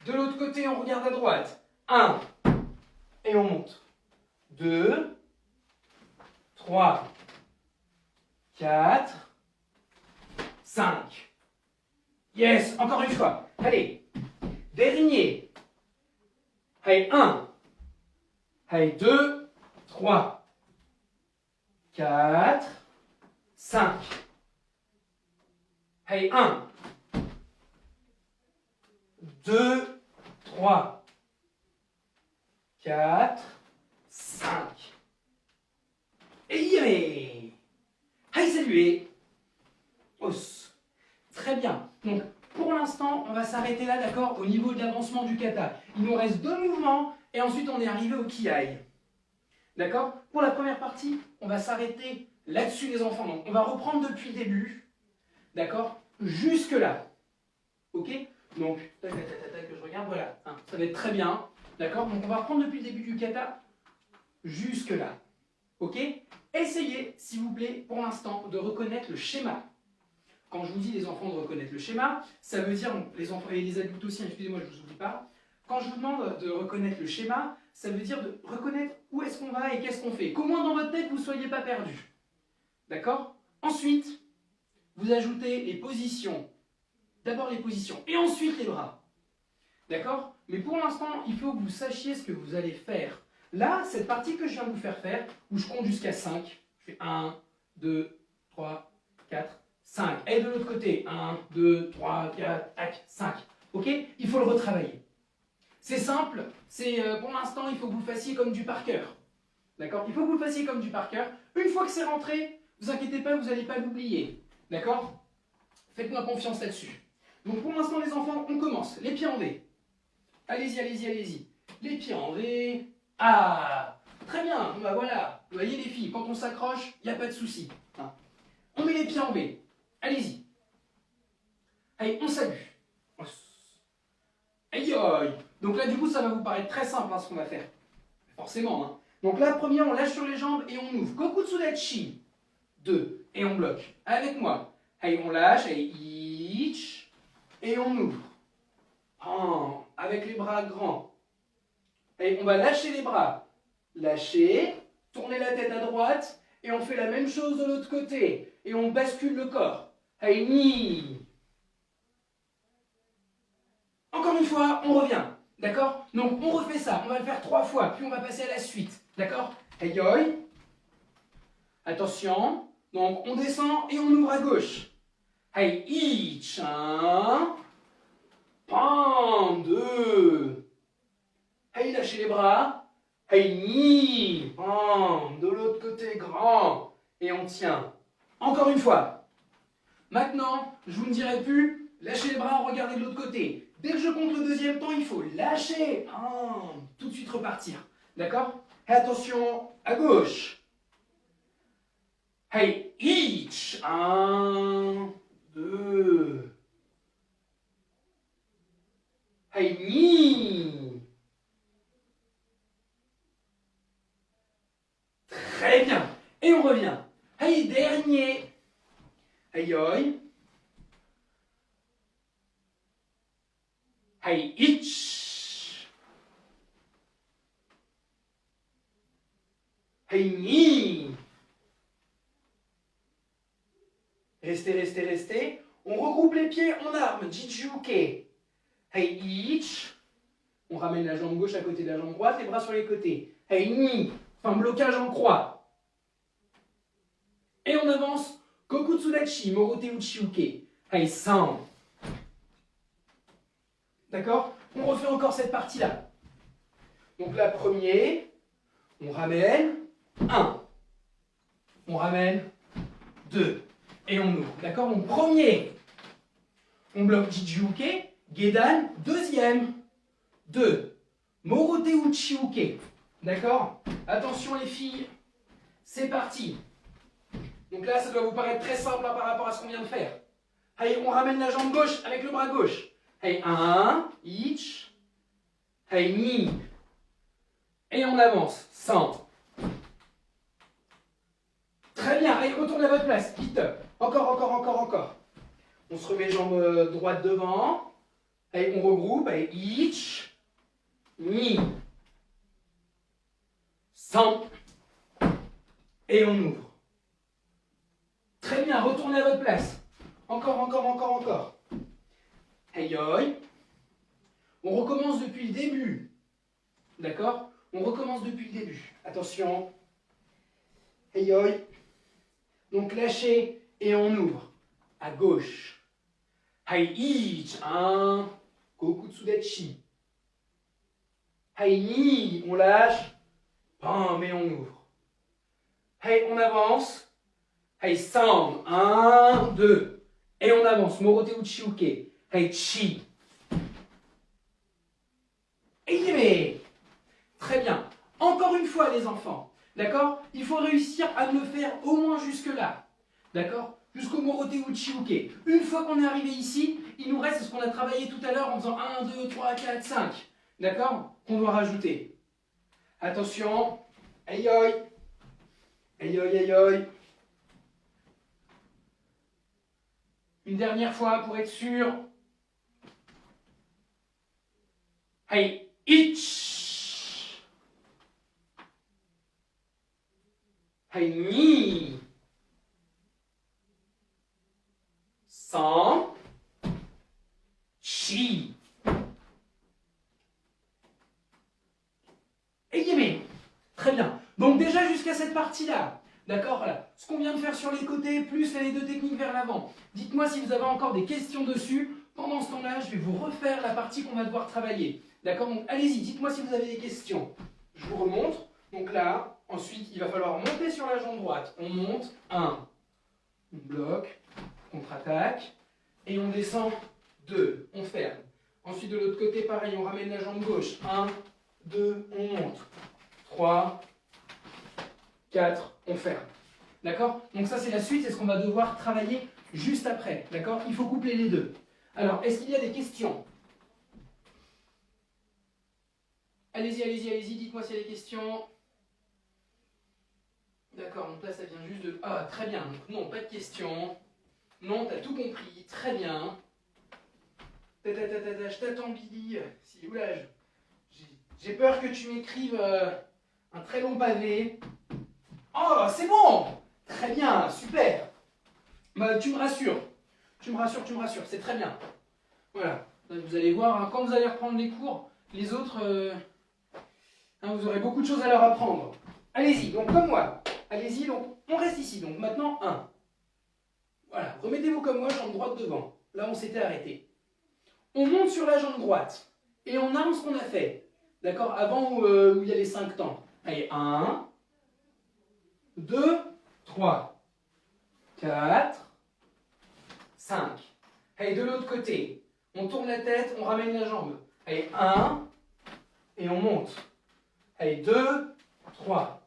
De l'autre côté, on regarde à droite. 1. Et on monte. 2. 3. 4. 5. Yes, encore une fois. Allez. Dernier. Allez, 1. Allez, 2. 3. 4. 5. Allez, 1. 2, 3, 4, 5. Et yé! Allez, saluez! Os. Très bien. Donc, pour l'instant, on va s'arrêter là, d'accord, au niveau de l'avancement du kata. Il nous reste 2 mouvements et ensuite on est arrivé au kiai. D'accord? Pour la première partie, on va s'arrêter là-dessus, les enfants. Donc, on va reprendre depuis le début. D'accord? Jusque là. Ok? Donc, tac, tac, tac, tac, que je regarde, voilà, hein, ça va être très bien, d'accord? Donc, on va reprendre depuis le début du kata jusque là, ok? Essayez, s'il vous plaît, pour l'instant, de reconnaître le schéma. Quand je vous dis, les enfants, de reconnaître le schéma, ça veut dire, les enfants et les adultes aussi, excusez-moi, je ne vous oublie pas, quand je vous demande de reconnaître le schéma, ça veut dire de reconnaître où est-ce qu'on va et qu'est-ce qu'on fait, qu'au moins dans votre tête, vous ne soyez pas perdus, d'accord? Ensuite, vous ajoutez les positions. D'abord les positions et ensuite les bras. D'accord? Mais pour l'instant, il faut que vous sachiez ce que vous allez faire. Là, cette partie que je viens de vous faire, où je compte jusqu'à 5, je fais 1, 2, 3, 4, 5. Et de l'autre côté, 1, 2, 3, 4, tac, 5. Ok? Il faut le retravailler. C'est simple, pour l'instant, il faut que vous fassiez comme du par cœur. D'accord? Il faut que vous le fassiez comme du par cœur. Une fois que c'est rentré, ne vous inquiétez pas, vous n'allez pas l'oublier. D'accord? Faites-moi confiance là-dessus. Donc pour l'instant les enfants, on commence. Les pieds en V. Allez-y, allez-y, allez-y. Les pieds en V. Ah, très bien. Bah voilà. Vous voyez les filles, quand on s'accroche, il n'y a pas de souci. Hein. On met les pieds en V. Allez-y. Allez, on salue. Aïe aïe. Donc là du coup ça va vous paraître très simple hein, ce qu'on va faire. Forcément. Hein. Donc là, première, on lâche sur les jambes et on ouvre. Kokutsudachi. 2. Et on bloque. Avec moi. Allez, on lâche. Allez, ich. Et on ouvre. Oh, avec les bras grands. Et on va lâcher les bras. Lâcher. Tourner la tête à droite. Et on fait la même chose de l'autre côté. Et on bascule le corps. Allez, ni. Encore une fois, on revient. D'accord? Donc, on refait ça. On va le faire 3 fois. Puis on va passer à la suite. D'accord? Aïe aïe. Attention. Donc, on descend et on ouvre à gauche. Allez, ich. 1. Pam, 2. Allez, lâchez les bras. Allez, ni. Pam, de l'autre côté, grand. Et on tient. Encore une fois. Maintenant, je vous ne dirai plus, lâchez les bras, regardez de l'autre côté. Dès que je compte le deuxième temps, il faut lâcher. Pam, tout de suite repartir. D'accord? Et attention, à gauche. Allez, ich. 1, 2. Hey, ni. Très bien. Et on revient. Hey, dernier. Hey, oi. Hey, ich. Hey, ni. Restez, restez, restez. On regroupe les pieds en arme. Jijuke. Hey, ich. On ramène la jambe gauche à côté de la jambe droite, les bras sur les côtés. Hey, ni. Fin blocage en croix. Et on avance. Kokutsudachi, Morote Uchiuke. Hey, san. D'accord? On refait encore cette partie-là. Donc là, premier, on ramène 1. On ramène 2. Et on ouvre. D'accord? Donc premier, on bloque Jijuke. Gedan, deuxième. 2. Morote Uchiuke. D'accord? Attention les filles. C'est parti. Donc là, ça doit vous paraître très simple par rapport à ce qu'on vient de faire. Allez, on ramène la jambe gauche avec le bras gauche. Allez, 1, ich. Allez, ni. Et on avance. 100. Très bien. Allez, retournez à votre place. Vite. Encore, encore, encore, encore. On se remet jambe droite devant. Allez, on regroupe. Allez, ich. Ni. 100. Et on ouvre. Très bien, retournez à votre place. Encore, encore, encore, encore. Hey, oi. On recommence depuis le début. D'accord? On recommence depuis le début. Attention. Hey, oi. Donc lâchez et on ouvre. À gauche. Hey, ich. 1. Kokutsudachi. Hey, ni. On lâche. Bam, et on ouvre. Hey, on avance. Hey, sound. 1, 2. Et on avance. Morote Uchiuke. Hey, chi. Et très bien. Encore une fois, les enfants. D'accord? Il faut réussir à me le faire au moins jusque-là. D'accord? Jusqu'au Morote Uchiuke. Une fois qu'on est arrivé ici, il nous reste ce qu'on a travaillé tout à l'heure en faisant 1, 2, 3, 4, 5. D'accord? Qu'on doit rajouter. Attention. Aïe, aïe. Aïe, aïe, aïe, aïe. Une dernière fois pour être sûr. Hey, ich. Hey, ni. 100. Chi. Et yémé. Très bien. Donc déjà jusqu'à cette partie-là. D'accord, voilà. Ce qu'on vient de faire sur les côtés, plus les deux techniques vers l'avant. Dites-moi si vous avez encore des questions dessus. Pendant ce temps-là, je vais vous refaire la partie qu'on va devoir travailler. D'accord? Donc allez-y, dites-moi si vous avez des questions. Je vous remonte. Donc là, ensuite, il va falloir monter sur la jambe droite. On monte, 1. On bloque, contre-attaque. Et on descend, 2. On ferme. Ensuite, de l'autre côté, pareil, on ramène la jambe gauche. 1, 2, on monte. 3, 4, on ferme. D'accord? Donc ça, c'est la suite, c'est ce qu'on va devoir travailler juste après. D'accord? Il faut coupler les deux. Alors, est-ce qu'il y a des questions? Allez-y, allez-y, allez-y, dites-moi s'il y a des questions. D'accord, donc là, ça vient juste de... Ah, très bien. Donc non, pas de questions. Non, t'as tout compris. Très bien. Je t'attends, Billy. Oula, j'ai peur que tu m'écrives un très long pavé. Oh, c'est bon! Très bien, super. Bah, tu me rassures. Tu me rassures, c'est très bien. Voilà. Là, vous allez voir, hein, quand vous allez reprendre les cours, les autres, vous aurez beaucoup de choses à leur apprendre. Allez-y, donc comme moi. Allez-y, donc on reste ici. Donc maintenant, 1. Voilà, remettez-vous comme moi, jambe droite devant. Là, on s'était arrêté. On monte sur la jambe droite. Et on arme ce qu'on a fait. D'accord? Avant où il y a les 5 temps. Allez, 1, 2, 3, 4, 5. Allez, de l'autre côté. On tourne la tête, on ramène la jambe. Allez, 1, et on monte. Allez, 2, 3,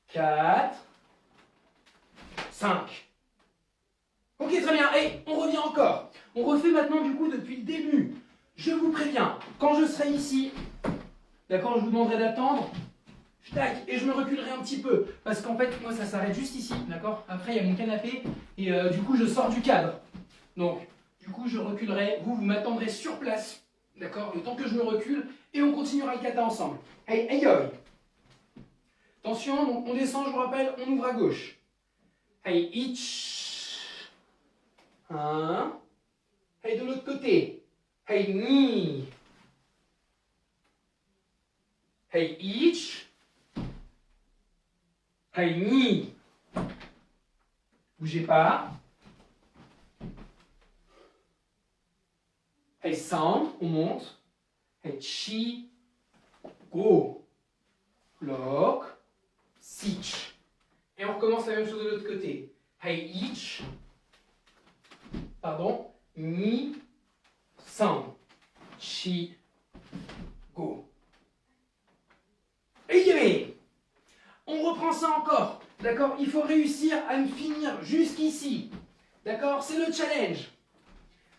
4, 5. Ok, très bien. Et on revient encore. On refait maintenant du coup depuis le début. Je vous préviens, quand je serai ici, d'accord, je vous demanderai d'attendre. Tac, et je me reculerai un petit peu. Parce qu'en fait, moi, ça s'arrête juste ici, d'accord? Après, il y a mon canapé, et du coup, je sors du cadre. Donc, du coup, je reculerai. Vous m'attendrez sur place, d'accord? Le temps que je me recule, et on continuera le kata ensemble. Hey, hey, hey. Attention, donc on descend, je vous rappelle, on ouvre à gauche. Hey, ich. 1. Hey, de l'autre côté. Hey, ni. Hey, ich. Hey, ni. Bougez pas. Hey, san, on monte. Hey, chi. Go. Bloc. Sich. Et on recommence la même chose de l'autre côté. Hey, ich. Pardon. Ni. San. Chi. Go. Et on reprend ça encore. D'accord? Il faut réussir à me finir jusqu'ici. D'accord? C'est le challenge.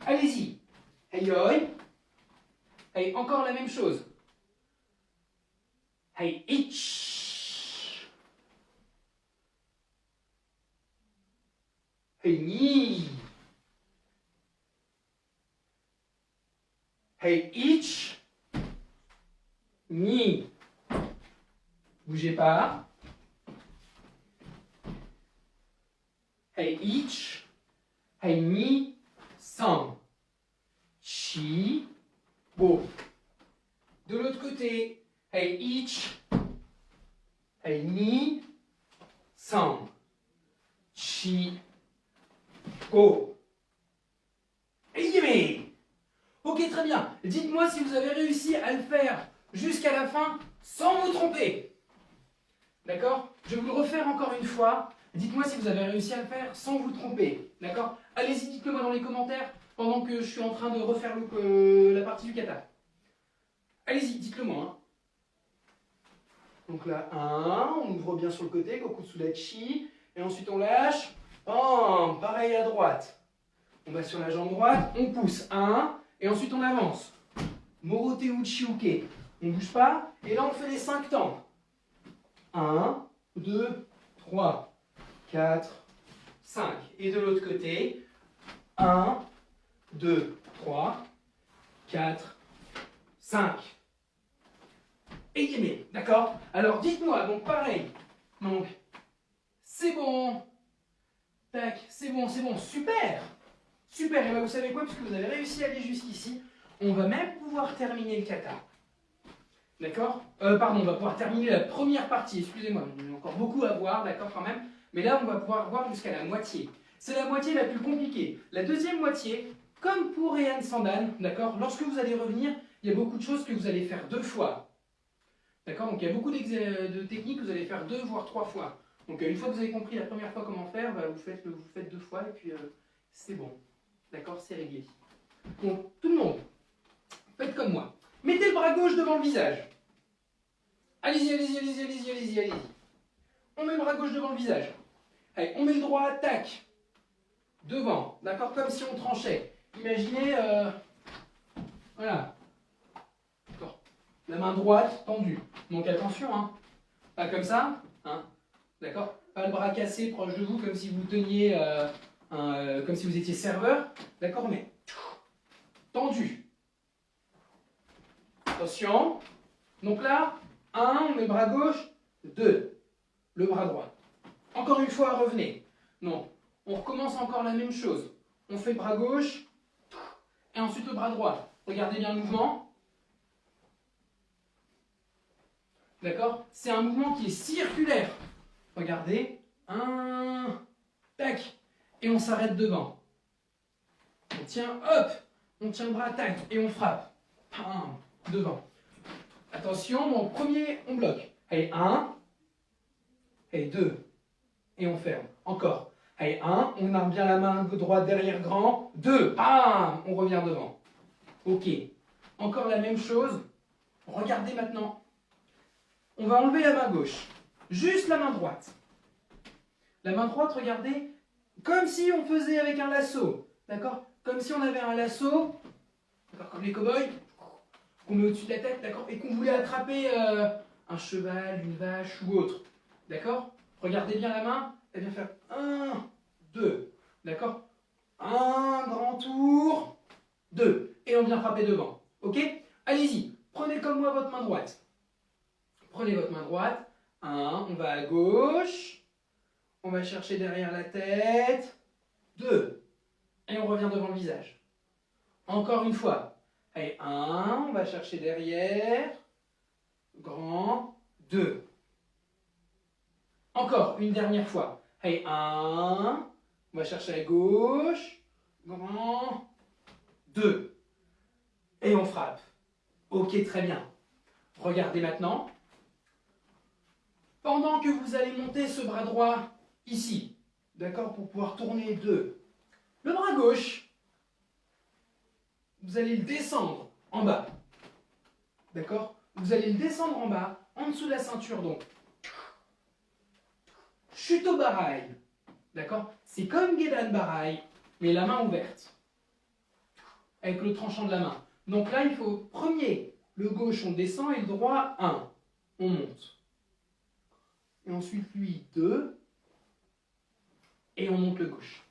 Allez-y. Hey, oi. Hey, encore la même chose. Hey, ich. Hey, ni. Hey, ich. Ni. Bougez pas. Hey, ich. Hey, ni. San. Chi. Go. De l'autre côté. Hey, ich. Hey, ni. San. Chi. Go. Et ok, très bien. Dites-moi si vous avez réussi à le faire jusqu'à la fin sans vous tromper. D'accord? Je vais vous le refaire encore une fois. Dites-moi si vous avez réussi à le faire sans vous tromper. D'accord? Allez-y, dites-le moi dans les commentaires pendant que je suis en train de refaire la partie du kata. Allez-y, dites-le moi. Hein. Donc là, 1, on ouvre bien sur le côté, Goku Sudachi. Et ensuite on lâche. Bam, pareil à droite. On va sur la jambe droite, on pousse. 1, et ensuite on avance. Morote Uchiuke. On ne bouge pas. Et là on fait les 5 temps. 1, 2, 3, 4, 5. Et de l'autre côté, 1, 2, 3, 4, 5. Et Yémé, d'accord? Alors dites-moi, donc pareil. Donc, c'est bon. Tac, c'est bon, super. Super, et bien vous savez quoi? Puisque vous avez réussi à aller jusqu'ici, on va même pouvoir terminer le kata. D'accord? Pardon, on va pouvoir terminer la première partie, excusez-moi, il y a encore beaucoup à voir, d'accord quand même. Mais là, on va pouvoir voir jusqu'à la moitié. C'est la moitié la plus compliquée. La deuxième moitié, comme pour Heian Sandan, d'accord? Lorsque vous allez revenir, il y a beaucoup de choses que vous allez faire 2 fois. D'accord? Donc il y a beaucoup de techniques que vous allez faire 2 voire 3 fois. Donc une fois que vous avez compris la première fois comment faire, bah, vous faites 2 fois et puis c'est bon. D'accord? C'est réglé. Donc tout le monde, faites comme moi. Mettez le bras gauche devant le visage. Allez-y, allez-y, allez-y, allez-y, allez-y, allez-y. On met le bras gauche devant le visage. Allez, on met le droit, tac, devant. D'accord? Comme si on tranchait. Imaginez, voilà. D'accord. La main droite tendue. Donc attention, hein. Pas comme ça, hein. D'accord? Pas le bras cassé proche de vous comme si vous teniez, comme si vous étiez serveur. D'accord? Mais tendu. Attention. Donc là, 1, on met le bras gauche. 2, le bras droit. Encore une fois, revenez. Non, on recommence encore la même chose. On fait le bras gauche. Et ensuite le bras droit. Regardez bien le mouvement. D'accord? C'est un mouvement qui est circulaire. Regardez. 1, tac. Et on s'arrête devant. On tient, hop. On tient le bras, tac. Et on frappe. Pam, devant. Attention, donc premier, on bloque. Allez, 1. Et 2. Et on ferme. Encore. Allez, 1. On arme bien la main droite derrière grand. 2. Bam, on revient devant. Ok. Encore la même chose. Regardez maintenant. On va enlever la main gauche. Juste la main droite. La main droite, regardez, comme si on faisait avec un lasso. D'accord? Comme si on avait un lasso. d'accord, comme les cow-boys, qu'on met au-dessus de la tête, d'accord, et qu'on voulait attraper un cheval, une vache ou autre, d'accord. Regardez bien la main, et bien faire 1, 2, d'accord, un grand tour, 2, et on vient frapper devant, ok. Allez-y, prenez comme moi votre main droite. Prenez votre main droite, 1, on va à gauche, on va chercher derrière la tête, 2, et on revient devant le visage. Encore une fois, allez, 1, on va chercher derrière, grand, 2. Encore une dernière fois, allez, 1, on va chercher à gauche, grand, 2. Et on frappe. Ok, très bien. Regardez maintenant. Pendant que vous allez monter ce bras droit ici, d'accord, pour pouvoir tourner 2, le bras gauche, vous allez le descendre en bas, d'accord. Vous allez le descendre en bas, en dessous de la ceinture, donc. Chute au barail, d'accord. C'est comme Gedan barail, mais la main ouverte, avec le tranchant de la main. Donc là, il faut, premier, le gauche, on descend, et le droit, 1, on monte. Et ensuite, lui, 2, et on monte le gauche.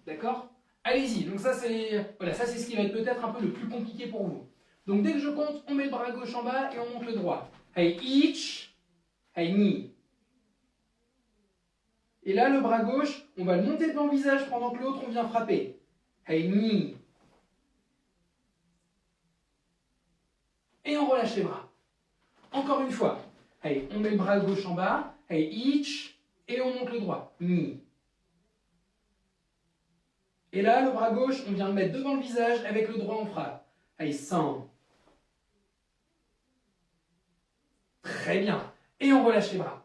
D'accord? Allez-y, donc ça c'est voilà, ça c'est ce qui va être peut-être un peu le plus compliqué pour vous. Donc dès que je compte, on met le bras gauche en bas et on monte le droit. Hey, each, hey, ni. Et là, le bras gauche, on va le monter devant le visage pendant que l'autre, on vient frapper. Hey, ni. Et on relâche les bras. Encore une fois. Hey, on met le bras gauche en bas. Hey, each. Et on monte le droit. Ni. Et là, le bras gauche, on vient le mettre devant le visage. Avec le droit, on frappe. Hey, 100. Très bien. Et on relâche les bras.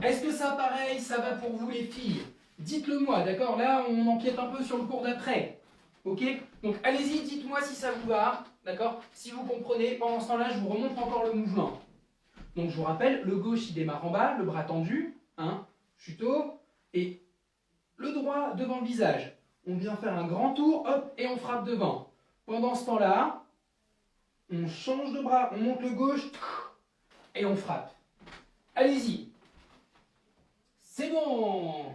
Est-ce que ça, pareil, ça va pour vous les filles? Dites-le moi, d'accord? Là, on empiète un peu sur le cours d'après. Ok? Donc, allez-y, dites-moi si ça vous va, d'accord? Si vous comprenez, pendant ce temps-là, je vous remontre encore le mouvement. Donc, je vous rappelle, le gauche, il démarre en bas, le bras tendu, hein, chuteau, et le droit devant le visage. On vient faire un grand tour, hop, et on frappe devant. Pendant ce temps-là, on change de bras, on monte le gauche, et on frappe. Allez-y. C'est bon.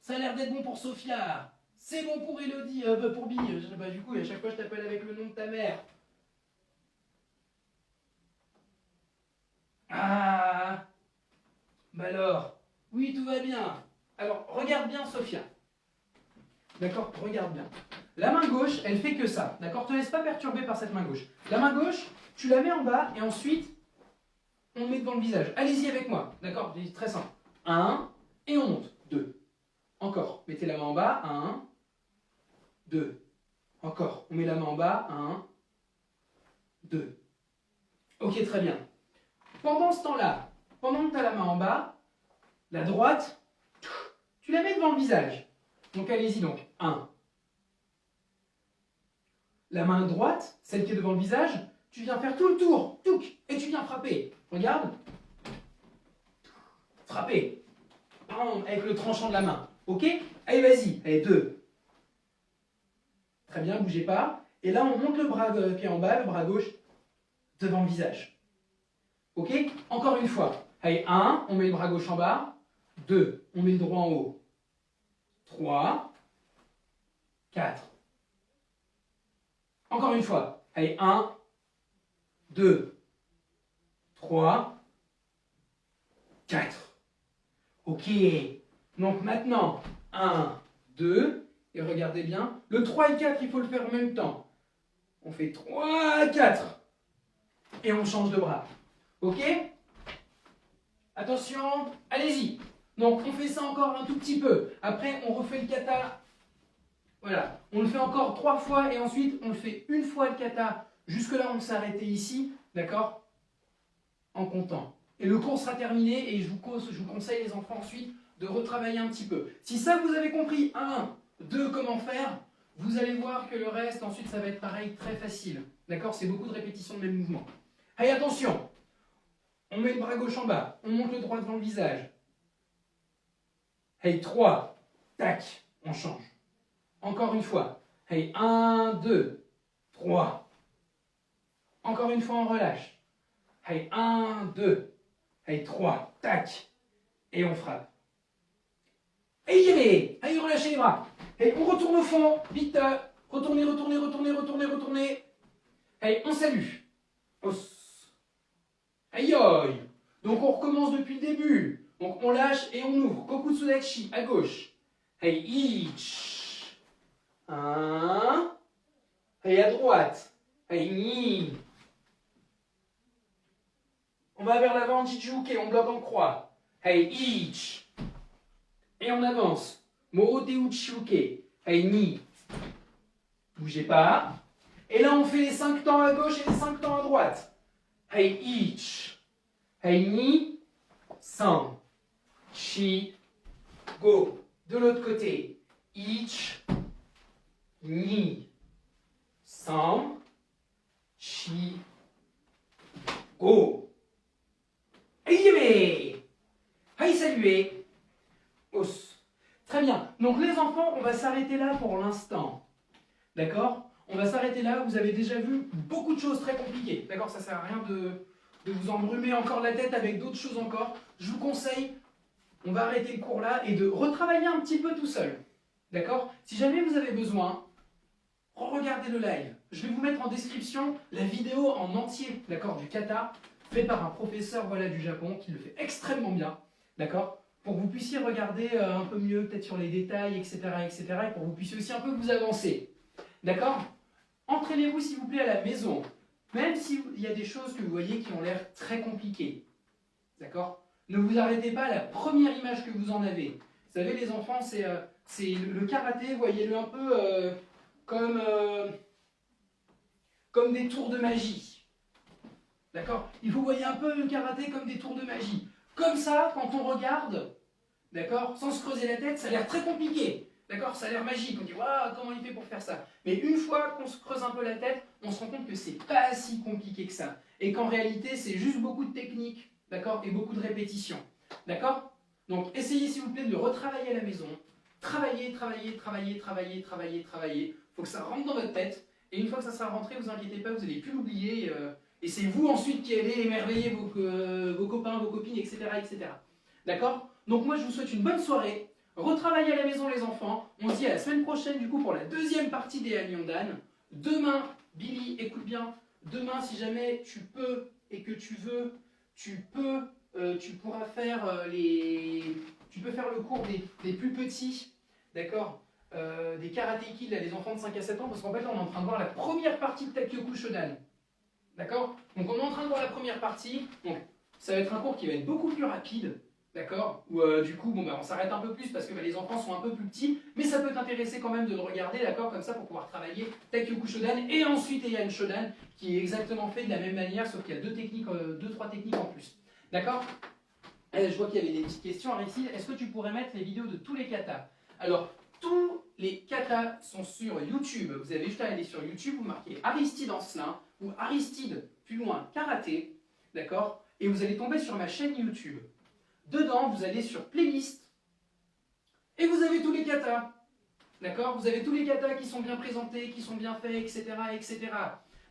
Ça a l'air d'être bon pour Sophia. C'est bon pour Elodie, pour Bille. Bah, du coup, à chaque fois, je t'appelle avec le nom de ta mère. Ah. Bah alors. Oui, tout va bien. Alors, regarde bien, Sophia. D'accord? Regarde bien. La main gauche, elle fait que ça. D'accord? Ne te laisse pas perturber par cette main gauche. La main gauche, tu la mets en bas et ensuite, on met devant le visage. Allez-y avec moi. D'accord? C'est très simple. 1, et on monte. 2. Encore. Mettez la main en bas. 1, 2. Encore. On met la main en bas. 1, 2. Ok, très bien. Pendant ce temps-là, pendant que tu as la main en bas, la droite, tu la mets devant le visage. Donc allez-y donc. 1. La main droite, celle qui est devant le visage, tu viens faire tout le tour. Touc, et tu viens frapper. Regarde. Frapper. Avec le tranchant de la main. Ok? Allez, vas-y. Allez, 2. Très bien, bougez pas. Et là, on monte le bras qui est en bas, le bras gauche, devant le visage. Ok? Encore une fois. Allez, 1, on met le bras gauche en bas. 2, on met le droit en haut. 3, 4. Encore une fois. Allez, 1, 2, 3, 4. Ok. Donc maintenant, 1, 2, et regardez bien. Le 3 et 4, il faut le faire en même temps. On fait 3, 4. Et on change de bras. Ok? Attention, allez-y. Donc on fait ça encore un tout petit peu. Après, on refait le kata. Voilà. On le fait encore 3 fois et ensuite, on le fait une fois le kata. Jusque-là, on s'est arrêté ici. D'accord? En comptant. Et le cours sera terminé et je vous conseille, les enfants, ensuite, de retravailler un petit peu. Si ça, vous avez compris, 1, 2, comment faire, vous allez voir que le reste, ensuite, ça va être pareil, très facile. D'accord? C'est beaucoup de répétitions de même mouvement. Allez, attention. On met le bras gauche en bas. On monte le droit devant le visage. Allez, 3. Tac. On change. Encore une fois. Hey, 1, 2, 3. Encore une fois, on relâche. Hey, 1, 2. Hey, 3. Tac. Et on frappe. Et y aller. Allez, relâchez les bras. Et on retourne au fond. Vite. Retournez, retournez, retournez, retournez, retournez. Allez, on salue. Os. Aïe, aïe. Donc on recommence depuis le début. Donc on lâche et on ouvre. Kokutsudachi à gauche. Hey, ich. 1. Hey, à droite. Hey, ni. On va vers l'avant, Jijuke, on bloque en croix. Hey, ich. Et on avance. Morote uchiuke. Hey, ni. Bougez pas. Et là, on fait les 5 temps à gauche et les 5 temps à droite. Hey, ich. Hey, ni. San. Chi. Go. De l'autre côté. Ich. Ni. San. Chi. Go. Hey, hey, saluez. Os. Très bien. Donc les enfants, on va s'arrêter là pour l'instant. D'accord? On va s'arrêter là. Vous avez déjà vu beaucoup de choses très compliquées. D'accord? Ça sert à rien de vous embrumer encore la tête avec d'autres choses encore. Je vous conseille, on va arrêter le cours là et de retravailler un petit peu tout seul. D'accord? Si jamais vous avez besoin, regardez le live. Je vais vous mettre en description la vidéo en entier, d'accord, du kata, fait par un professeur voilà, du Japon qui le fait extrêmement bien, d'accord, pour que vous puissiez regarder un peu mieux, peut-être sur les détails, etc., etc., et pour que vous puissiez aussi un peu vous avancer. D'accord? Entraînez-vous s'il vous plaît à la maison, même s'il y a des choses que vous voyez qui ont l'air très compliquées. D'accord? Ne vous arrêtez pas à la première image que vous en avez. Vous savez, les enfants, c'est le karaté, voyez-le un peu comme des tours de magie. D'accord? Il faut voyez un peu le karaté comme des tours de magie. Comme ça, quand on regarde, d'accord, sans se creuser la tête, ça a l'air très compliqué. D'accord? Ça a l'air magique. On dit, waouh, comment il fait pour faire ça? Mais une fois qu'on se creuse un peu la tête, on se rend compte que c'est pas si compliqué que ça. Et qu'en réalité, c'est juste beaucoup de technique, d'accord, et beaucoup de répétitions. D'accord? Donc, essayez s'il vous plaît de le retravailler à la maison. Travaillez, travaillez, travaillez, travaillez, travaillez, travaillez. Il faut que ça rentre dans votre tête. Et une fois que ça sera rentré, vous inquiétez pas, vous n'allez plus l'oublier. Et c'est vous ensuite qui allez émerveiller vos copains, vos copines, etc. etc. D'accord? Donc moi, je vous souhaite une bonne soirée. Retravaillez à la maison les enfants. On se dit à la semaine prochaine du coup pour la deuxième partie des Anyondan. Demain, Billy, écoute bien. Demain, si jamais tu peux et que tu veux, tu pourras faire tu peux faire le cours des plus petits, d'accord, des Karate Kid, là, les enfants de 5 à 7 ans, parce qu'en fait là on est en train de voir la première partie de Takyoku Shodan. D'accord? Donc on est en train de voir la première partie. Donc ça va être un cours qui va être beaucoup plus rapide. D'accord? Où du coup, bon, on s'arrête un peu plus parce que les enfants sont un peu plus petits, mais ça peut t'intéresser quand même de le regarder, d'accord? Comme ça, pour pouvoir travailler Takyoku Shodan et ensuite Heian Shodan, qui est exactement fait de la même manière, sauf qu'il y a deux, trois techniques en plus. D'accord? Je vois qu'il y avait des petites questions. Aristide, est-ce que tu pourrais mettre les vidéos de tous les katas? Alors, tous les katas sont sur YouTube. Vous avez juste à aller sur YouTube, vous marquez Aristide Ancelin ou Aristide, plus loin, karaté, d'accord? Et vous allez tomber sur ma chaîne YouTube. Dedans, vous allez sur playlist et vous avez tous les katas. D'accord? Vous avez tous les katas qui sont bien présentés, qui sont bien faits, etc. etc.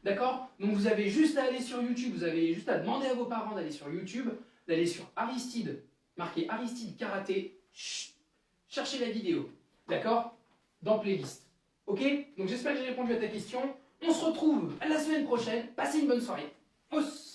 D'accord? Donc vous avez juste à aller sur YouTube, vous avez juste à demander à vos parents d'aller sur YouTube, d'aller sur Aristide, marquez Aristide Karaté, cherchez la vidéo. D'accord? Dans playlist. Ok? Donc j'espère que j'ai répondu à ta question. On se retrouve à la semaine prochaine. Passez une bonne soirée. Os.